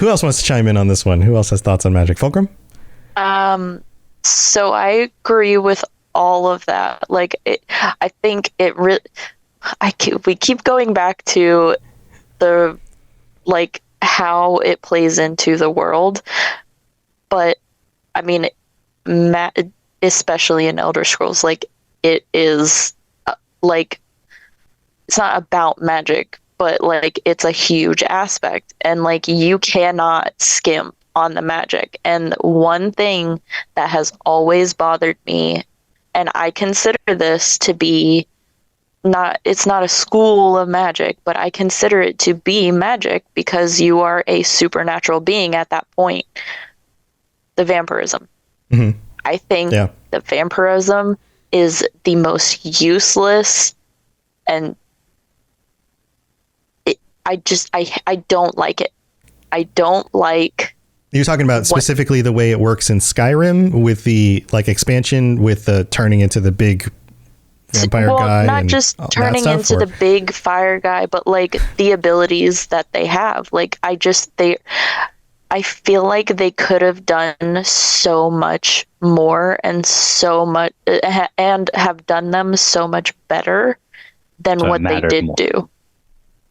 else wants to chime in on this one? Who else has thoughts on magic? Fulcrum?
So I agree with all of that. Like, I think it really, we keep going back to the, like, how it plays into the world. But, I mean, especially in Elder Scrolls, like, it is, like, it's not about magic, but, like, it's a huge aspect. And, like, you cannot skimp on the magic. And one thing that has always bothered me, and I consider this to be it's not a school of magic, but I consider it to be magic because you are a supernatural being at that point. The vampirism. Mm-hmm. I think the vampirism is the most useless, and I don't like it. I don't like.
You're talking about specifically the way it works in Skyrim with the like expansion with the turning into the big vampire guy.
Not just turning into the big fire guy, but like the abilities that they have. Like I feel like they could have done so much more and so much and have done them so much better than what they did do.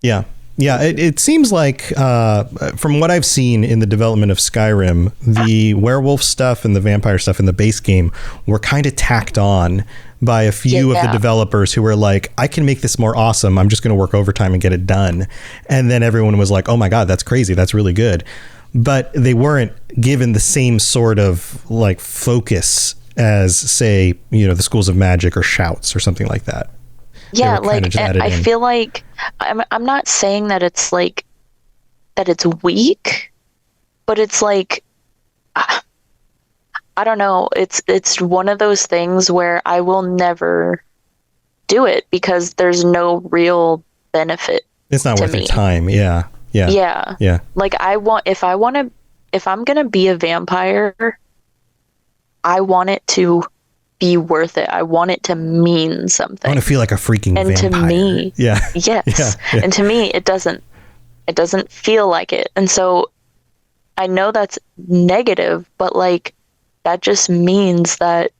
Yeah. Yeah, it seems like from what I've seen in the development of Skyrim, the werewolf stuff and the vampire stuff in the base game were kind of tacked on by a few of the developers who were like, I can make this more awesome. I'm just going to work overtime and get it done. And then everyone was like, oh my God, that's crazy. That's really good. But they weren't given the same sort of like focus as, say, the schools of magic or shouts or something like that.
Yeah, like I feel like I'm not saying that it's like that it's weak, but it's like I don't know. It's one of those things where I will never do it because there's no real benefit.
It's not worth your time. Yeah.
Like if I'm gonna be a vampire, I want it to be worth it. I want it to mean something.
I want to feel like a freaking
and
vampire.
To me,
yes.
Yeah. And to me, it doesn't feel like it. And so I know that's negative, but like that just means that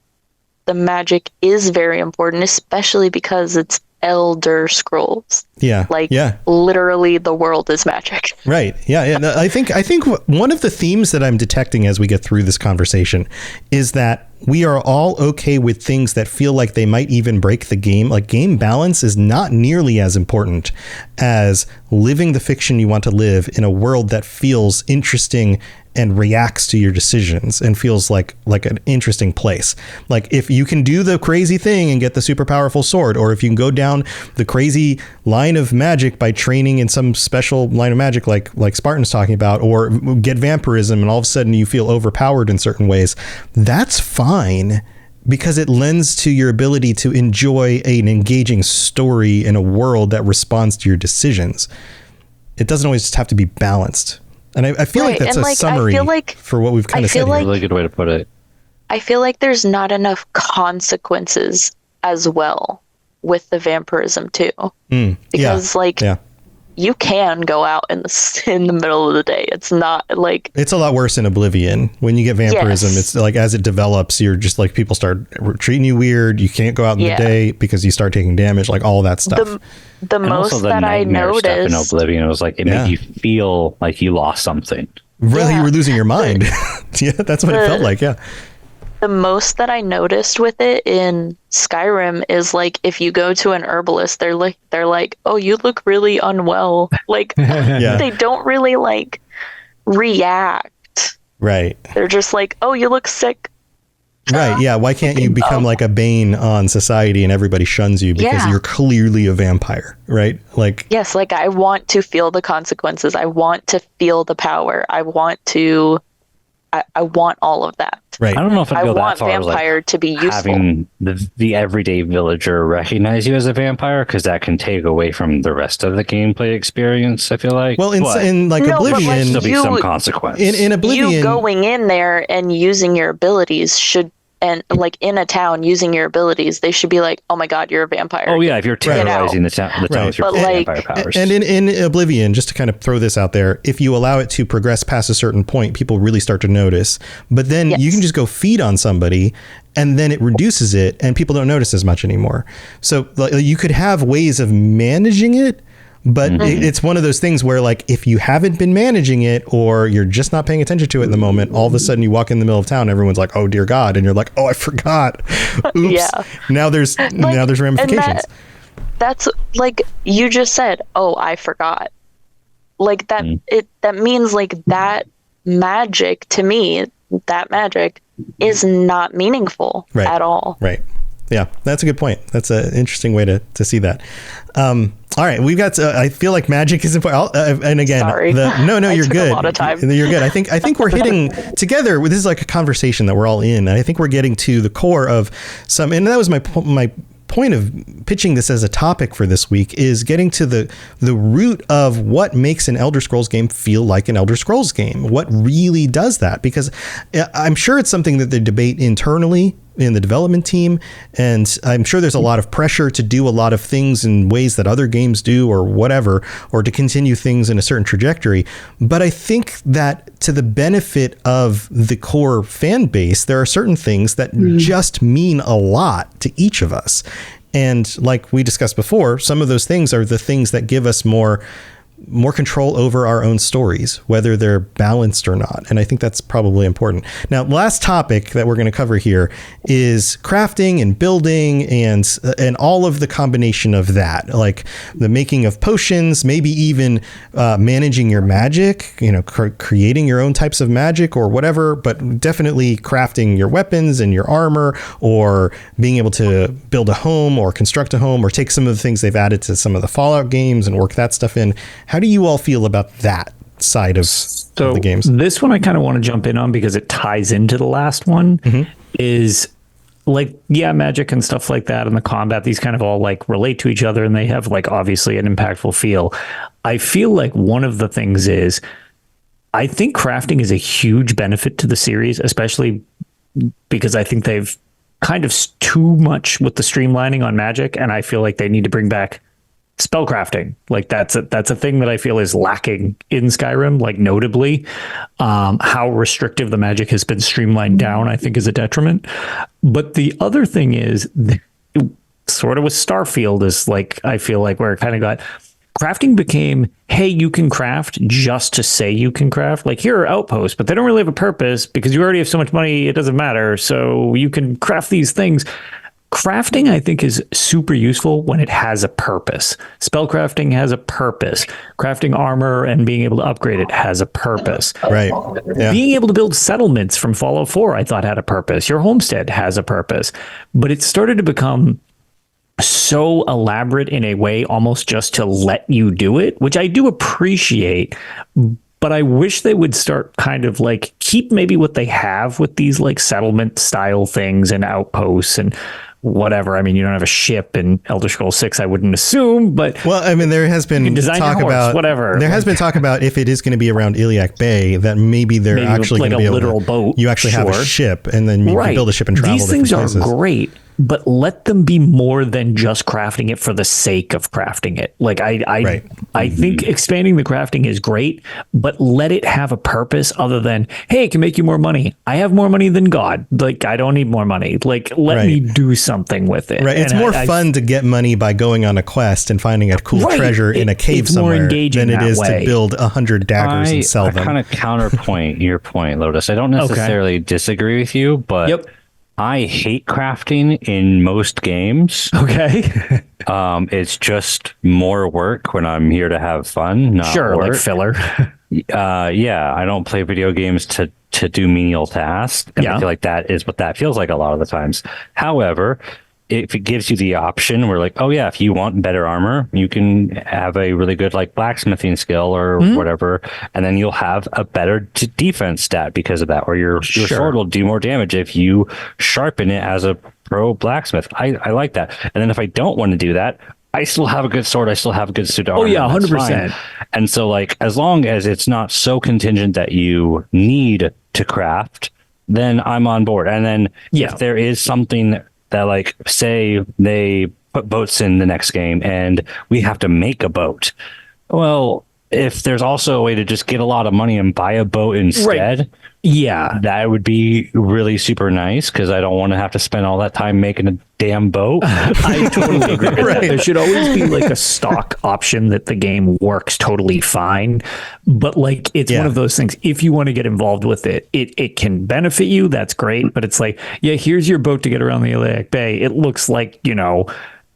the magic is very important, especially because it's Elder Scrolls.
Yeah.
Like literally the world is magic.
Right. Yeah. And I think one of the themes that I'm detecting as we get through this conversation is that we are all okay with things that feel like they might even break the game. Like game balance is not nearly as important as living the fiction you want to live in a world that feels interesting and reacts to your decisions and feels like an interesting place. Like if you can do the crazy thing and get the super powerful sword, or if you can go down the crazy line of magic by training in some special line of magic like Spartan's talking about, or get vampirism and all of a sudden you feel overpowered in certain ways, that's fine because it lends to your ability to enjoy an engaging story in a world that responds to your decisions. It doesn't always just have to be balanced. And I feel like that's a summary for what we've kind of said.
Like, a really good way to put it.
I feel like there's not enough consequences as well with the vampirism too. Because you can go out in the middle of the day. It's not like... It's
a lot worse in Oblivion. When you get vampirism, it's like as it develops, you're just like people start treating you weird. You can't go out in the day because you start taking damage, like all that stuff.
The most that I noticed
in Oblivion, it was like it made you feel like you lost something.
Really, you were losing your mind. Yeah, that's what it felt like. Yeah.
The most that I noticed with it in Skyrim is like if you go to an herbalist, they're like, oh, you look really unwell. Like they don't really like react.
Right.
They're just like, oh, you look sick.
Right. Yeah. Why can't you become like a bane on society and everybody shuns you because you're clearly a vampire? Right. Like,
yes. Like I want to feel the consequences. I want to feel the power. I want all of that.
Right.
I don't know if I want
vampire to be useful.
Having the everyday villager recognize you as a vampire, because that can take away from the rest of the gameplay experience. I feel like.
Well, in like Oblivion,
there'll be some consequence.
In Oblivion,
you going in there and using your abilities should. And like in a town using your abilities, they should be like, "Oh my God, you're a vampire!"
Oh yeah, if you're terrorizing the town with your vampire powers.
And in Oblivion, just to kind of throw this out there, if you allow it to progress past a certain point, people really start to notice. But then you can just go feed on somebody, and then it reduces it, and people don't notice as much anymore. So you could have ways of managing it. But it's one of those things where, like, if you haven't been managing it or you're just not paying attention to it in the moment, all of a sudden you walk in the middle of town, everyone's like, "Oh dear God," and you're like, "Oh, I forgot." Oops. Yeah. Now there's ramifications.
That's like you just said. Oh, I forgot. Like that. That means like that magic to me. That magic is not meaningful at all.
Right. Yeah, that's a good point. That's an interesting way to see that. All right, we've got. I feel like magic is important. And again,
sorry.
No, you're good.
A lot of time.
You're good. I think we're hitting together. This is like a conversation that we're all in, and I think we're getting to the core of some. And that was my point of pitching this as a topic for this week, is getting to the root of what makes an Elder Scrolls game feel like an Elder Scrolls game. What really does that? Because I'm sure it's something that they debate internally in the development team, and I'm sure there's a lot of pressure to do a lot of things in ways that other games do or whatever, or to continue things in a certain trajectory. But I think that to the benefit of the core fan base, there are certain things that just mean a lot to each of us. And like we discussed before, some of those things are the things that give us more control over our own stories, whether they're balanced or not. And I think that's probably important. Now, last topic that we're going to cover here is crafting and building and all of the combination of that, like the making of potions, maybe even managing your magic, creating your own types of magic or whatever, but definitely crafting your weapons and your armor, or being able to build a home or construct a home, or take some of the things they've added to some of the Fallout games and work that stuff in. How do you all feel about that side of the games?
This one I kind of want to jump in on because it ties into the last one. Is like, magic and stuff like that, and the combat, these kind of all like relate to each other, and they have like obviously an impactful feel. I feel like one of the things is I think crafting is a huge benefit to the series, especially because I think they've kind of too much with the streamlining on Magic, and I feel like they need to bring back spellcrafting. Like that's a thing that I feel is lacking in Skyrim, like notably. How restrictive the Magic has been streamlined down, I think, is a detriment. But the other thing is, sort of with Starfield, is like, I feel like where it kind of got, crafting became, hey, you can craft just to say you can craft. Like, here are outposts, but they don't really have a purpose because you already have so much money, it doesn't matter. So you can craft these things. Crafting, I think, is super useful when it has a purpose. Spellcrafting has a purpose. Crafting armor and being able to upgrade it has a purpose.
Right. Yeah.
Being able to build settlements from Fallout 4, I thought, had a purpose. Your homestead has a purpose. But it started to become so elaborate in a way almost just to let you do it, which I do appreciate. But I wish they would start kind of like keep maybe what they have with these like settlement style things and outposts and whatever. I mean, you don't have a ship in Elder Scrolls 6, I wouldn't assume, but
well, I mean, there has been talk about
whatever.
There has been talk about if it is going to be around Iliac Bay, that maybe they're actually
like
going to be
a literal
able to,
boat.
you actually have a ship, and then you can build a ship and travel.
These things are
places.
Great, but let them be more than just crafting it for the sake of crafting it. Like I think expanding the crafting is great, but let it have a purpose other than, hey, it can make you more money. I have more money than God. Like, I don't need more money. Like, let me do something with it.
Right. It's more fun to get money by going on a quest and finding a cool treasure in a cave somewhere than it is to build 100 daggers and sell them.
I kind of counterpoint your point, Lotus. I don't necessarily disagree with you, but I hate crafting in most games.
Okay.
It's just more work when I'm here to have fun, not work.
Like filler.
Yeah, I don't play video games to do menial tasks. And I feel like that is what that feels like a lot of the times. However, if it gives you the option where like, oh yeah, if you want better armor, you can have a really good like blacksmithing skill or whatever, and then you'll have a better defense stat because of that, or your sword will do more damage if you sharpen it as a pro blacksmith. I like that. And then if I don't want to do that, I still have a good sword. I still have a good suit of armor.
Oh yeah, 100%.
And so like, as long as it's not so contingent that you need to craft, then I'm on board. And then if there is something that, like, say they put boats in the next game and we have to make a boat. Well, if there's also a way to just get a lot of money and buy a boat instead, that would be really super nice, because I don't want to have to spend all that time making a damn boat.
I totally agree with that. There should always be like a stock option that the game works totally fine. But like, it's one of those things, if you want to get involved with it, it can benefit you. That's great. But it's like, here's your boat to get around the Iliac Bay. It looks like,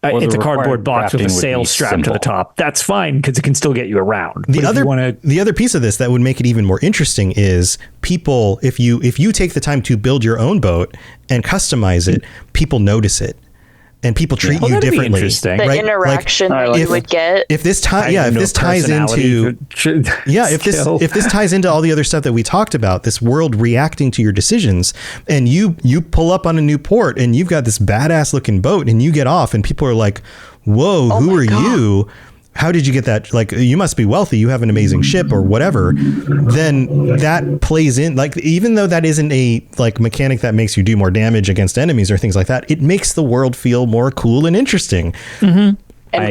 it's a cardboard box with a sail strapped to the top. That's fine, because it can still get you around.
The other piece of this that would make it even more interesting is people, if you take the time to build your own boat and customize it, people notice it. And people treat you differently.
The interaction that you would get.
If this ties into if this ties into all the other stuff that we talked about, this world reacting to your decisions, and you pull up on a new port and you've got this badass looking boat and you get off and people are like, "Whoa, who are you? How did you get that? Like, you must be wealthy. You have an amazing ship or whatever." Then that plays in, like, even though that isn't a like mechanic that makes you do more damage against enemies or things like that, it makes the world feel more cool and interesting
and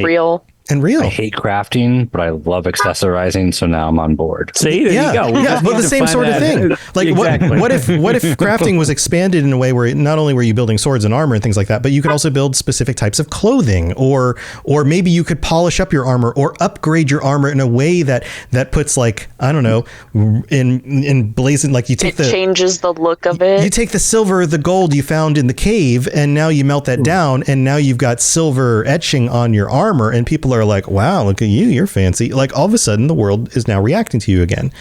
real.
I
hate crafting, but I love accessorizing, so now I'm on board.
See, there you go.
But the same sort of thing. Like, exactly. what if crafting was expanded in a way where not only were you building swords and armor and things like that, but you could also build specific types of clothing, or maybe you could polish up your armor or upgrade your armor in a way that puts, like, I don't know, in blazing, like, it
changes the look of it.
You take the silver, the gold you found in the cave, and now you melt that down, and now you've got silver etching on your armor, and people are like, wow, look at you, you're fancy. Like, all of a sudden the world is now reacting to you again.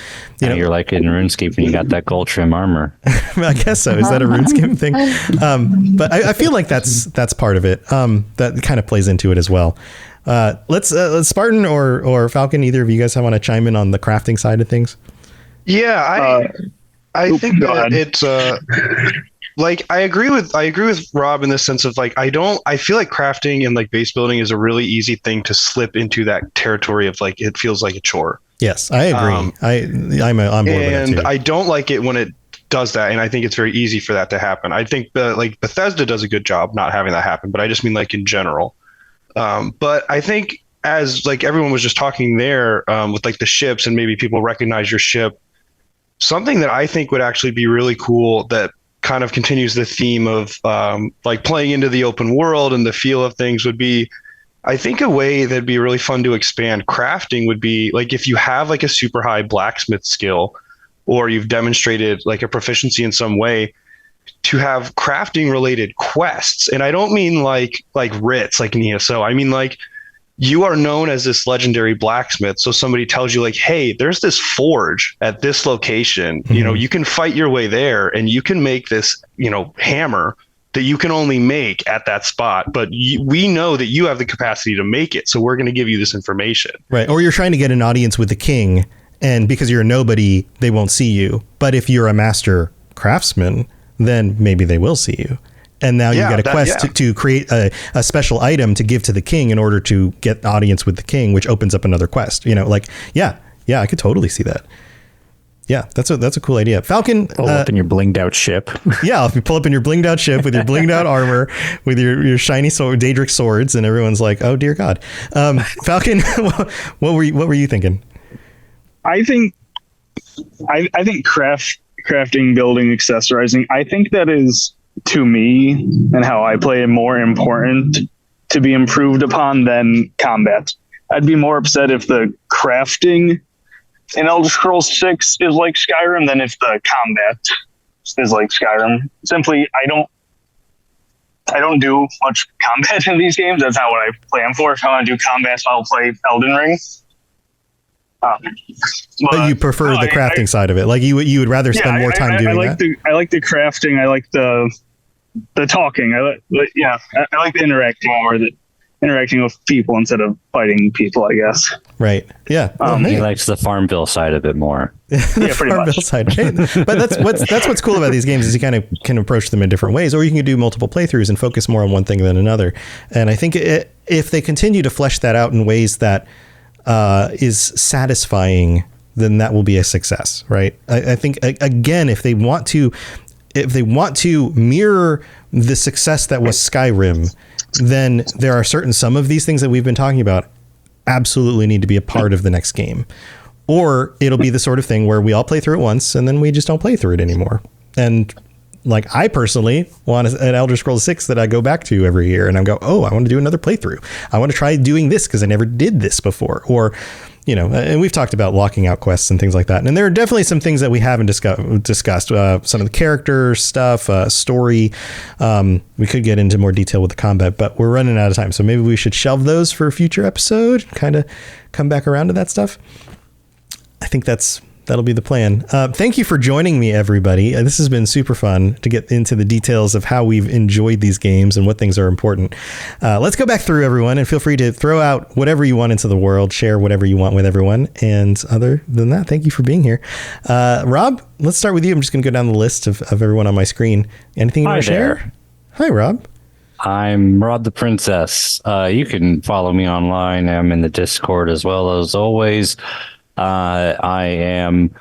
You're like in RuneScape and you got that gold trim armar.
I guess so. Is that a RuneScape thing? But I feel like that's part of it. That kind of plays into it as well. Let's Spartan or Falcon, either of you guys want to chime in on the crafting side of things?
Yeah, I think that it's like, I agree with Rob in the sense of, like, I feel like crafting and like base building is a really easy thing to slip into that territory of, like, it feels like a chore.
Yes, I agree. I'm on board with that too.
And I don't like it when it does that, and I think it's very easy for that to happen. I think like Bethesda does a good job not having that happen, but I just mean like in general. But I think as like everyone was just talking there with like the ships and maybe people recognize your ship, something that I think would actually be really cool that kind of continues the theme of like playing into the open world and the feel of things would be, I think a way that'd be really fun to expand crafting would be like if you have like a super high blacksmith skill or you've demonstrated like a proficiency in some way, to have crafting related quests. And I don't mean like writs like in ESO. I mean like you are known as this legendary blacksmith. So somebody tells you like, hey, there's this forge at this location. You know, you can fight your way there and you can make this, you know, hammer that you can only make at that spot. But we know that you have the capacity to make it. So we're going to give you this information.
Right. Or you're trying to get an audience with the king. And because you're a nobody, they won't see you. But if you're a master craftsman, then maybe they will see you. And now you get a quest to create a special item to give to the king in order to get audience with the king, which opens up another quest. You know, like, yeah, I could totally see that. Yeah, that's a cool idea. Falcon.
Pull up in your blinged out ship.
Yeah, if you pull up in your blinged out ship with your blinged out armor, with your shiny Daedric swords, and everyone's like, oh, dear God. Falcon, what were you thinking?
I think crafting, building, accessorizing, I think that is, to me and how I play, more important to be improved upon than combat. I'd be more upset if the crafting in Elder Scrolls 6 is like Skyrim than if the combat is like Skyrim. Simply, I don't do much combat in these games. That's not what I play them for. If I want to do combat, I'll play Elden Ring.
But you prefer the crafting side of it. Like you would rather spend more time doing that.
I like the crafting. I like the talking. I like the interacting more. Interacting with people instead of fighting people, I guess.
Right. Yeah.
He likes the Farmville side of it more.
The Farmville side. But that's what's cool about these games is you kind of can approach them in different ways, or you can do multiple playthroughs and focus more on one thing than another. And I think if they continue to flesh that out in ways that is satisfying, then that will be a success, right? I think again, if they want to mirror the success that was Skyrim, then there are some of these things that we've been talking about absolutely need to be a part of the next game, or it'll be the sort of thing where we all play through it once and then we just don't play through it anymore. And like, I personally want an Elder Scrolls 6 that I go back to every year and I go, oh, I want to do another playthrough. I want to try doing this because I never did this before. Or, you know, and we've talked about locking out quests and things like that. And there are definitely some things that we haven't discussed. Some of the character stuff, story. We could get into more detail with the combat, but we're running out of time. So maybe we should shelve those for a future episode, kind of come back around to that stuff. I think that'll be the plan. Thank you for joining me, everybody. This has been super fun to get into the details of how we've enjoyed these games and what things are important. Let's go back through everyone and feel free to throw out whatever you want into the world, share whatever you want with everyone. And other than that, thank you for being here. Rob, let's start with you. I'm just going to go down the list of everyone on my screen. Anything you want to share? Hi, Rob.
I'm Rod the Princess. You can follow me online. I'm in the Discord as well as always. I am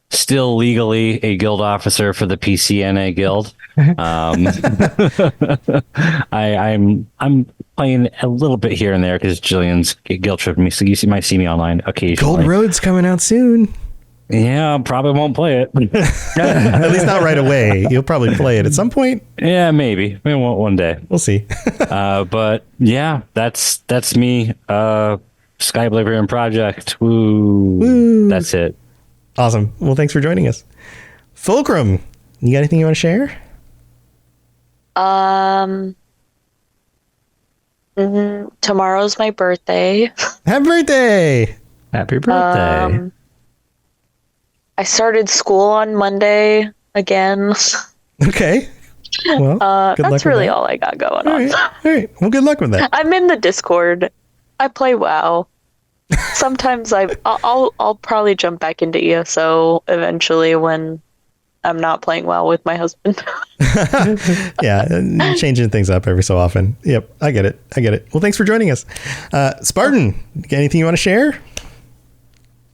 still legally a guild officer for the PCNA Guild. I'm playing a little bit here and there because Jillian's guilt tripping me, so you might see me online occasionally.
Gold Road's coming out soon.
Yeah, probably won't play it.
At least not right away. You'll probably play it at some point.
Yeah, maybe one day.
We'll see.
But yeah, that's me. Sky Oblivion Project. Woo. That's it.
Awesome. Well, thanks for joining us. Fulcrum, you got anything you want to share?
Tomorrow's my birthday.
Happy birthday.
Happy birthday.
I started school on Monday again.
Okay. Well,
that's really all I got going on.
All right. Well, good luck with that.
I'm in the Discord. I play WoW. Sometimes I'll probably jump back into ESO eventually when I'm not playing WoW with my husband.
Yeah, changing things up every so often. Yep, I get it. Well, thanks for joining us. Spartan, anything you want to share?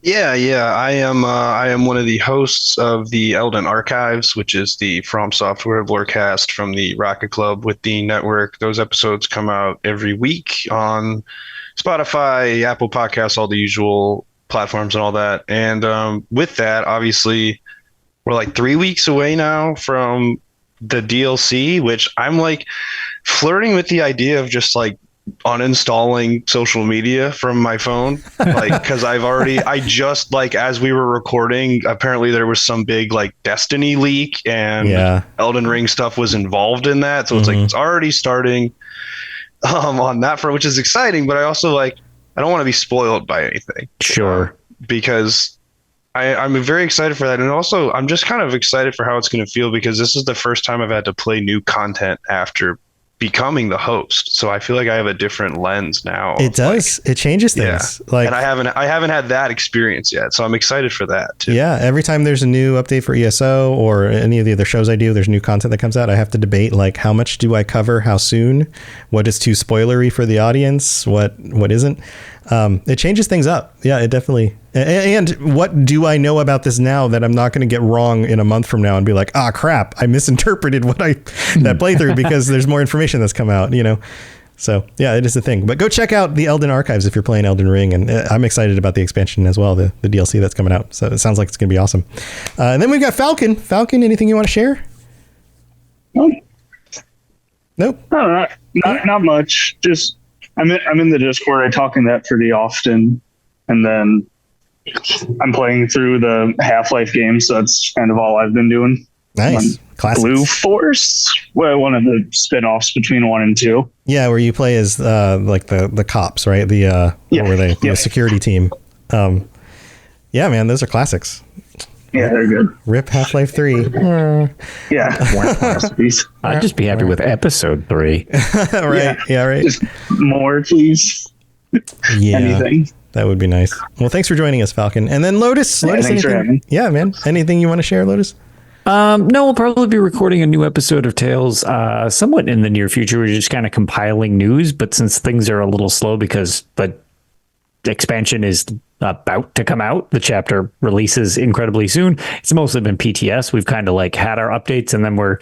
Yeah. I am one of the hosts of the Elden Archives, which is the From Software Lorecast from the Rocket Club with the network. Those episodes come out every week on Spotify, Apple Podcasts, all the usual platforms and all that. And with that, obviously, we're like 3 weeks away now from the DLC, which I'm like flirting with the idea of just like uninstalling social media from my phone, like, because I just like, as we were recording, apparently there was some big like Destiny leak and Elden Ring stuff was involved in that, so it's like it's already starting on that front, which is exciting, but I also like, I don't want to be spoiled by anything, because I'm very excited for that, and also I'm just kind of excited for how it's going to feel, because this is the first time I've had to play new content after becoming the host, so I feel like I have a different lens now.
It does. It changes things.
Yeah. Like, and I haven't had that experience yet, so I'm excited for that too.
Yeah, every time there's a new update for ESO or any of the other shows I do, there's new content that comes out. I have to debate like, how much do I cover, how soon, what is too spoilery for the audience, what isn't. It changes things up. Yeah, it definitely. And what do I know about this now that I'm not going to get wrong in a month from now and be like, crap, I misinterpreted that playthrough because there's more information that's come out, So yeah, it is a thing. But go check out the Elden Archives if you're playing Elden Ring, and I'm excited about the expansion as well, the DLC that's coming out. So it sounds like it's going to be awesome. And then we've got Falcon. Falcon, anything you want to share? Nope.
No, not much. Just I'm in the Discord. I talk in that pretty often, and then I'm playing through the Half-Life games. So that's kind of all I've been doing.
Nice. Classics.
Blue Force, one of the spin-offs between 1 and 2.
Yeah, where you play as like the cops, right? What were they? The security team. Yeah, man, those are classics.
Yeah, they're good.
Rip Half-Life 3.
Yeah.
I'd just be happy with episode 3.
Right. Yeah, right.
Just more, please.
Yeah.
Anything.
That would be nice. Well, thanks for joining us, Falcon. And then Lotus.
Thanks for having me.
Yeah, man. Anything you want to share, Lotus?
No, we'll probably be recording a new episode of Tales somewhat in the near future. We're just kind of compiling news, but since things are a little slow because the expansion is about to come out, the chapter releases incredibly soon. It's mostly been PTS. We've kind of like had our updates, and then we're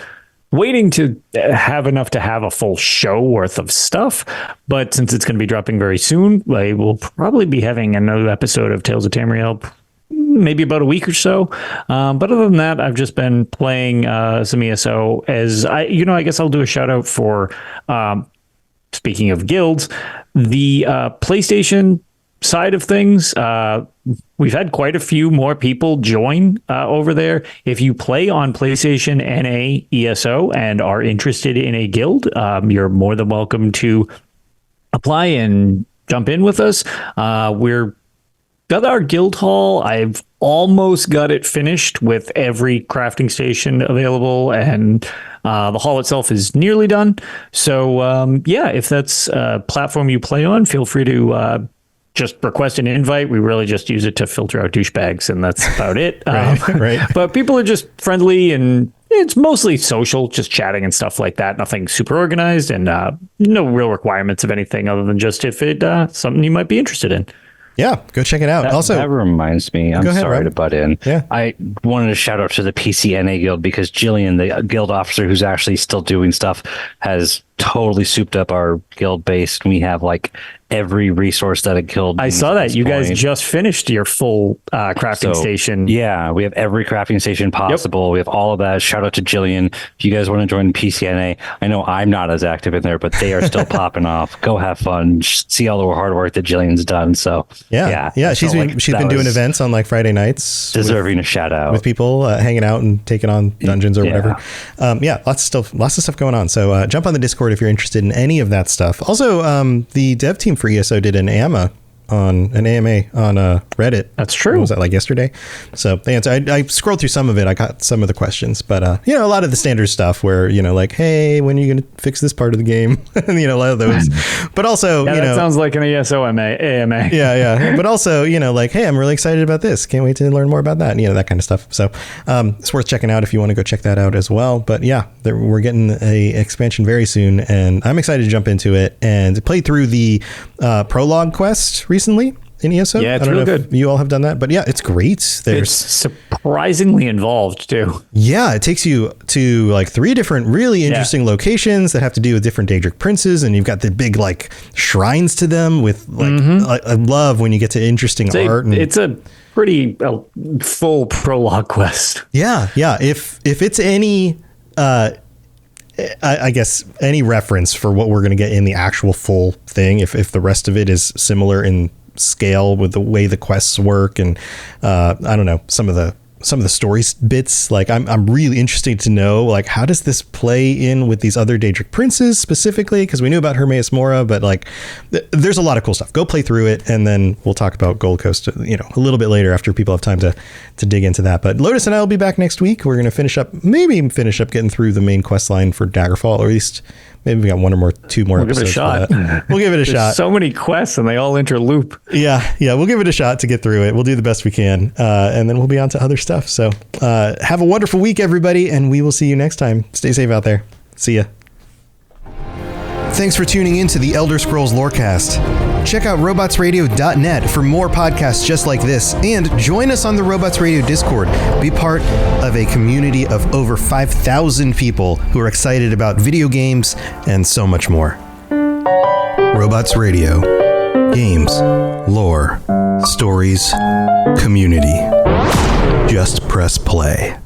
waiting to have enough to have a full show worth of stuff. But since it's going to be dropping very soon, I will probably be having another episode of Tales of Tamriel maybe about a week or so. But other than that, I've just been playing some ESO. As I guess I'll do a shout out for, speaking of guilds, the PlayStation side of things. We've had quite a few more people join over there. If you play on PlayStation NA ESO and are interested in a guild, you're more than welcome to apply and jump in with us. We're got our guild hall. I've almost got it finished with every crafting station available, and the hall itself is nearly done. So if that's a platform you play on, feel free to just request an invite. We really just use it to filter out douchebags, and that's about it.
Right.
But people are just friendly, and it's mostly social, just chatting and stuff like that. Nothing super organized, and no real requirements of anything other than just if it something you might be interested in.
Yeah, go check it out.
That reminds me, I'm sorry to butt in.
Yeah.
I wanted to shout out to the PCNA Guild because Jillian, the guild officer who's actually still doing stuff, has totally souped up our guild base. We have like every resource that a guild.
I saw that you guys just finished your full crafting station.
Yeah, we have every crafting station possible. Yep. We have all of that. Shout out to Jillian. If you guys want to join PCNA, I know I'm not as active in there, but they are still popping off. Go have fun. See all the hard work that Jillian's done. So
yeah. She's been doing events on like Friday nights,
deserving a shout out
with people hanging out and taking on dungeons or whatever. Lots of stuff going on. So jump on the Discord if you're interested in any of that stuff. Also, the dev team for ESO did an AMA on Reddit.
That's true.
What was that, like yesterday? So they answered. I scrolled through some of it. I got some of the questions, but a lot of the standard stuff where like, hey, when are you going to fix this part of the game? A lot of those. But also,
that sounds like an ESO AMA.
Yeah. But also, like, hey, I'm really excited about this. Can't wait to learn more about that. That kind of stuff. So it's worth checking out if you want to go check that out as well. But yeah, we're getting a expansion very soon, and I'm excited to jump into it and play through the prologue quest recently. in ESO?
Yeah, it's
I don't
real
know
good.
if you all have done that, but yeah, it's great.
It's surprisingly involved too.
Yeah, it takes you to like 3 different really interesting locations that have to do with different Daedric princes, and you've got the big like shrines to them with like I love when you get to interesting art.
It's a pretty full prologue quest.
Yeah. If it's any I guess any reference for what we're going to get in the actual full thing, if the rest of it is similar in scale with the way the quests work, and I don't know, some of the story bits, like I'm really interested to know, like, how does this play in with these other Daedric princes specifically, because we knew about Hermaeus Mora, but like there's a lot of cool stuff. Go play through it, and then we'll talk about Gold Coast, you know, a little bit later after people have time to dig into that. But Lotus and I will be back next week. We're going to finish up getting through the main quest line for Daggerfall, or at least maybe we got 1 or 2 more
We'll
episodes.
Give it a shot.
We'll give it a shot.
So many quests and they all interloop.
Yeah, we'll give it a shot to get through it. We'll do the best we can, and then we'll be on to other stuff. So have a wonderful week, everybody, and we will see you next time. Stay safe out there. See ya. Thanks for tuning in to the Elder Scrolls Lorecast. Check out robotsradio.net for more podcasts just like this, and join us on the Robots Radio Discord. Be part of a community of over 5,000 people who are excited about video games and so much more. Robots Radio. Games, lore, stories, community. Just press play.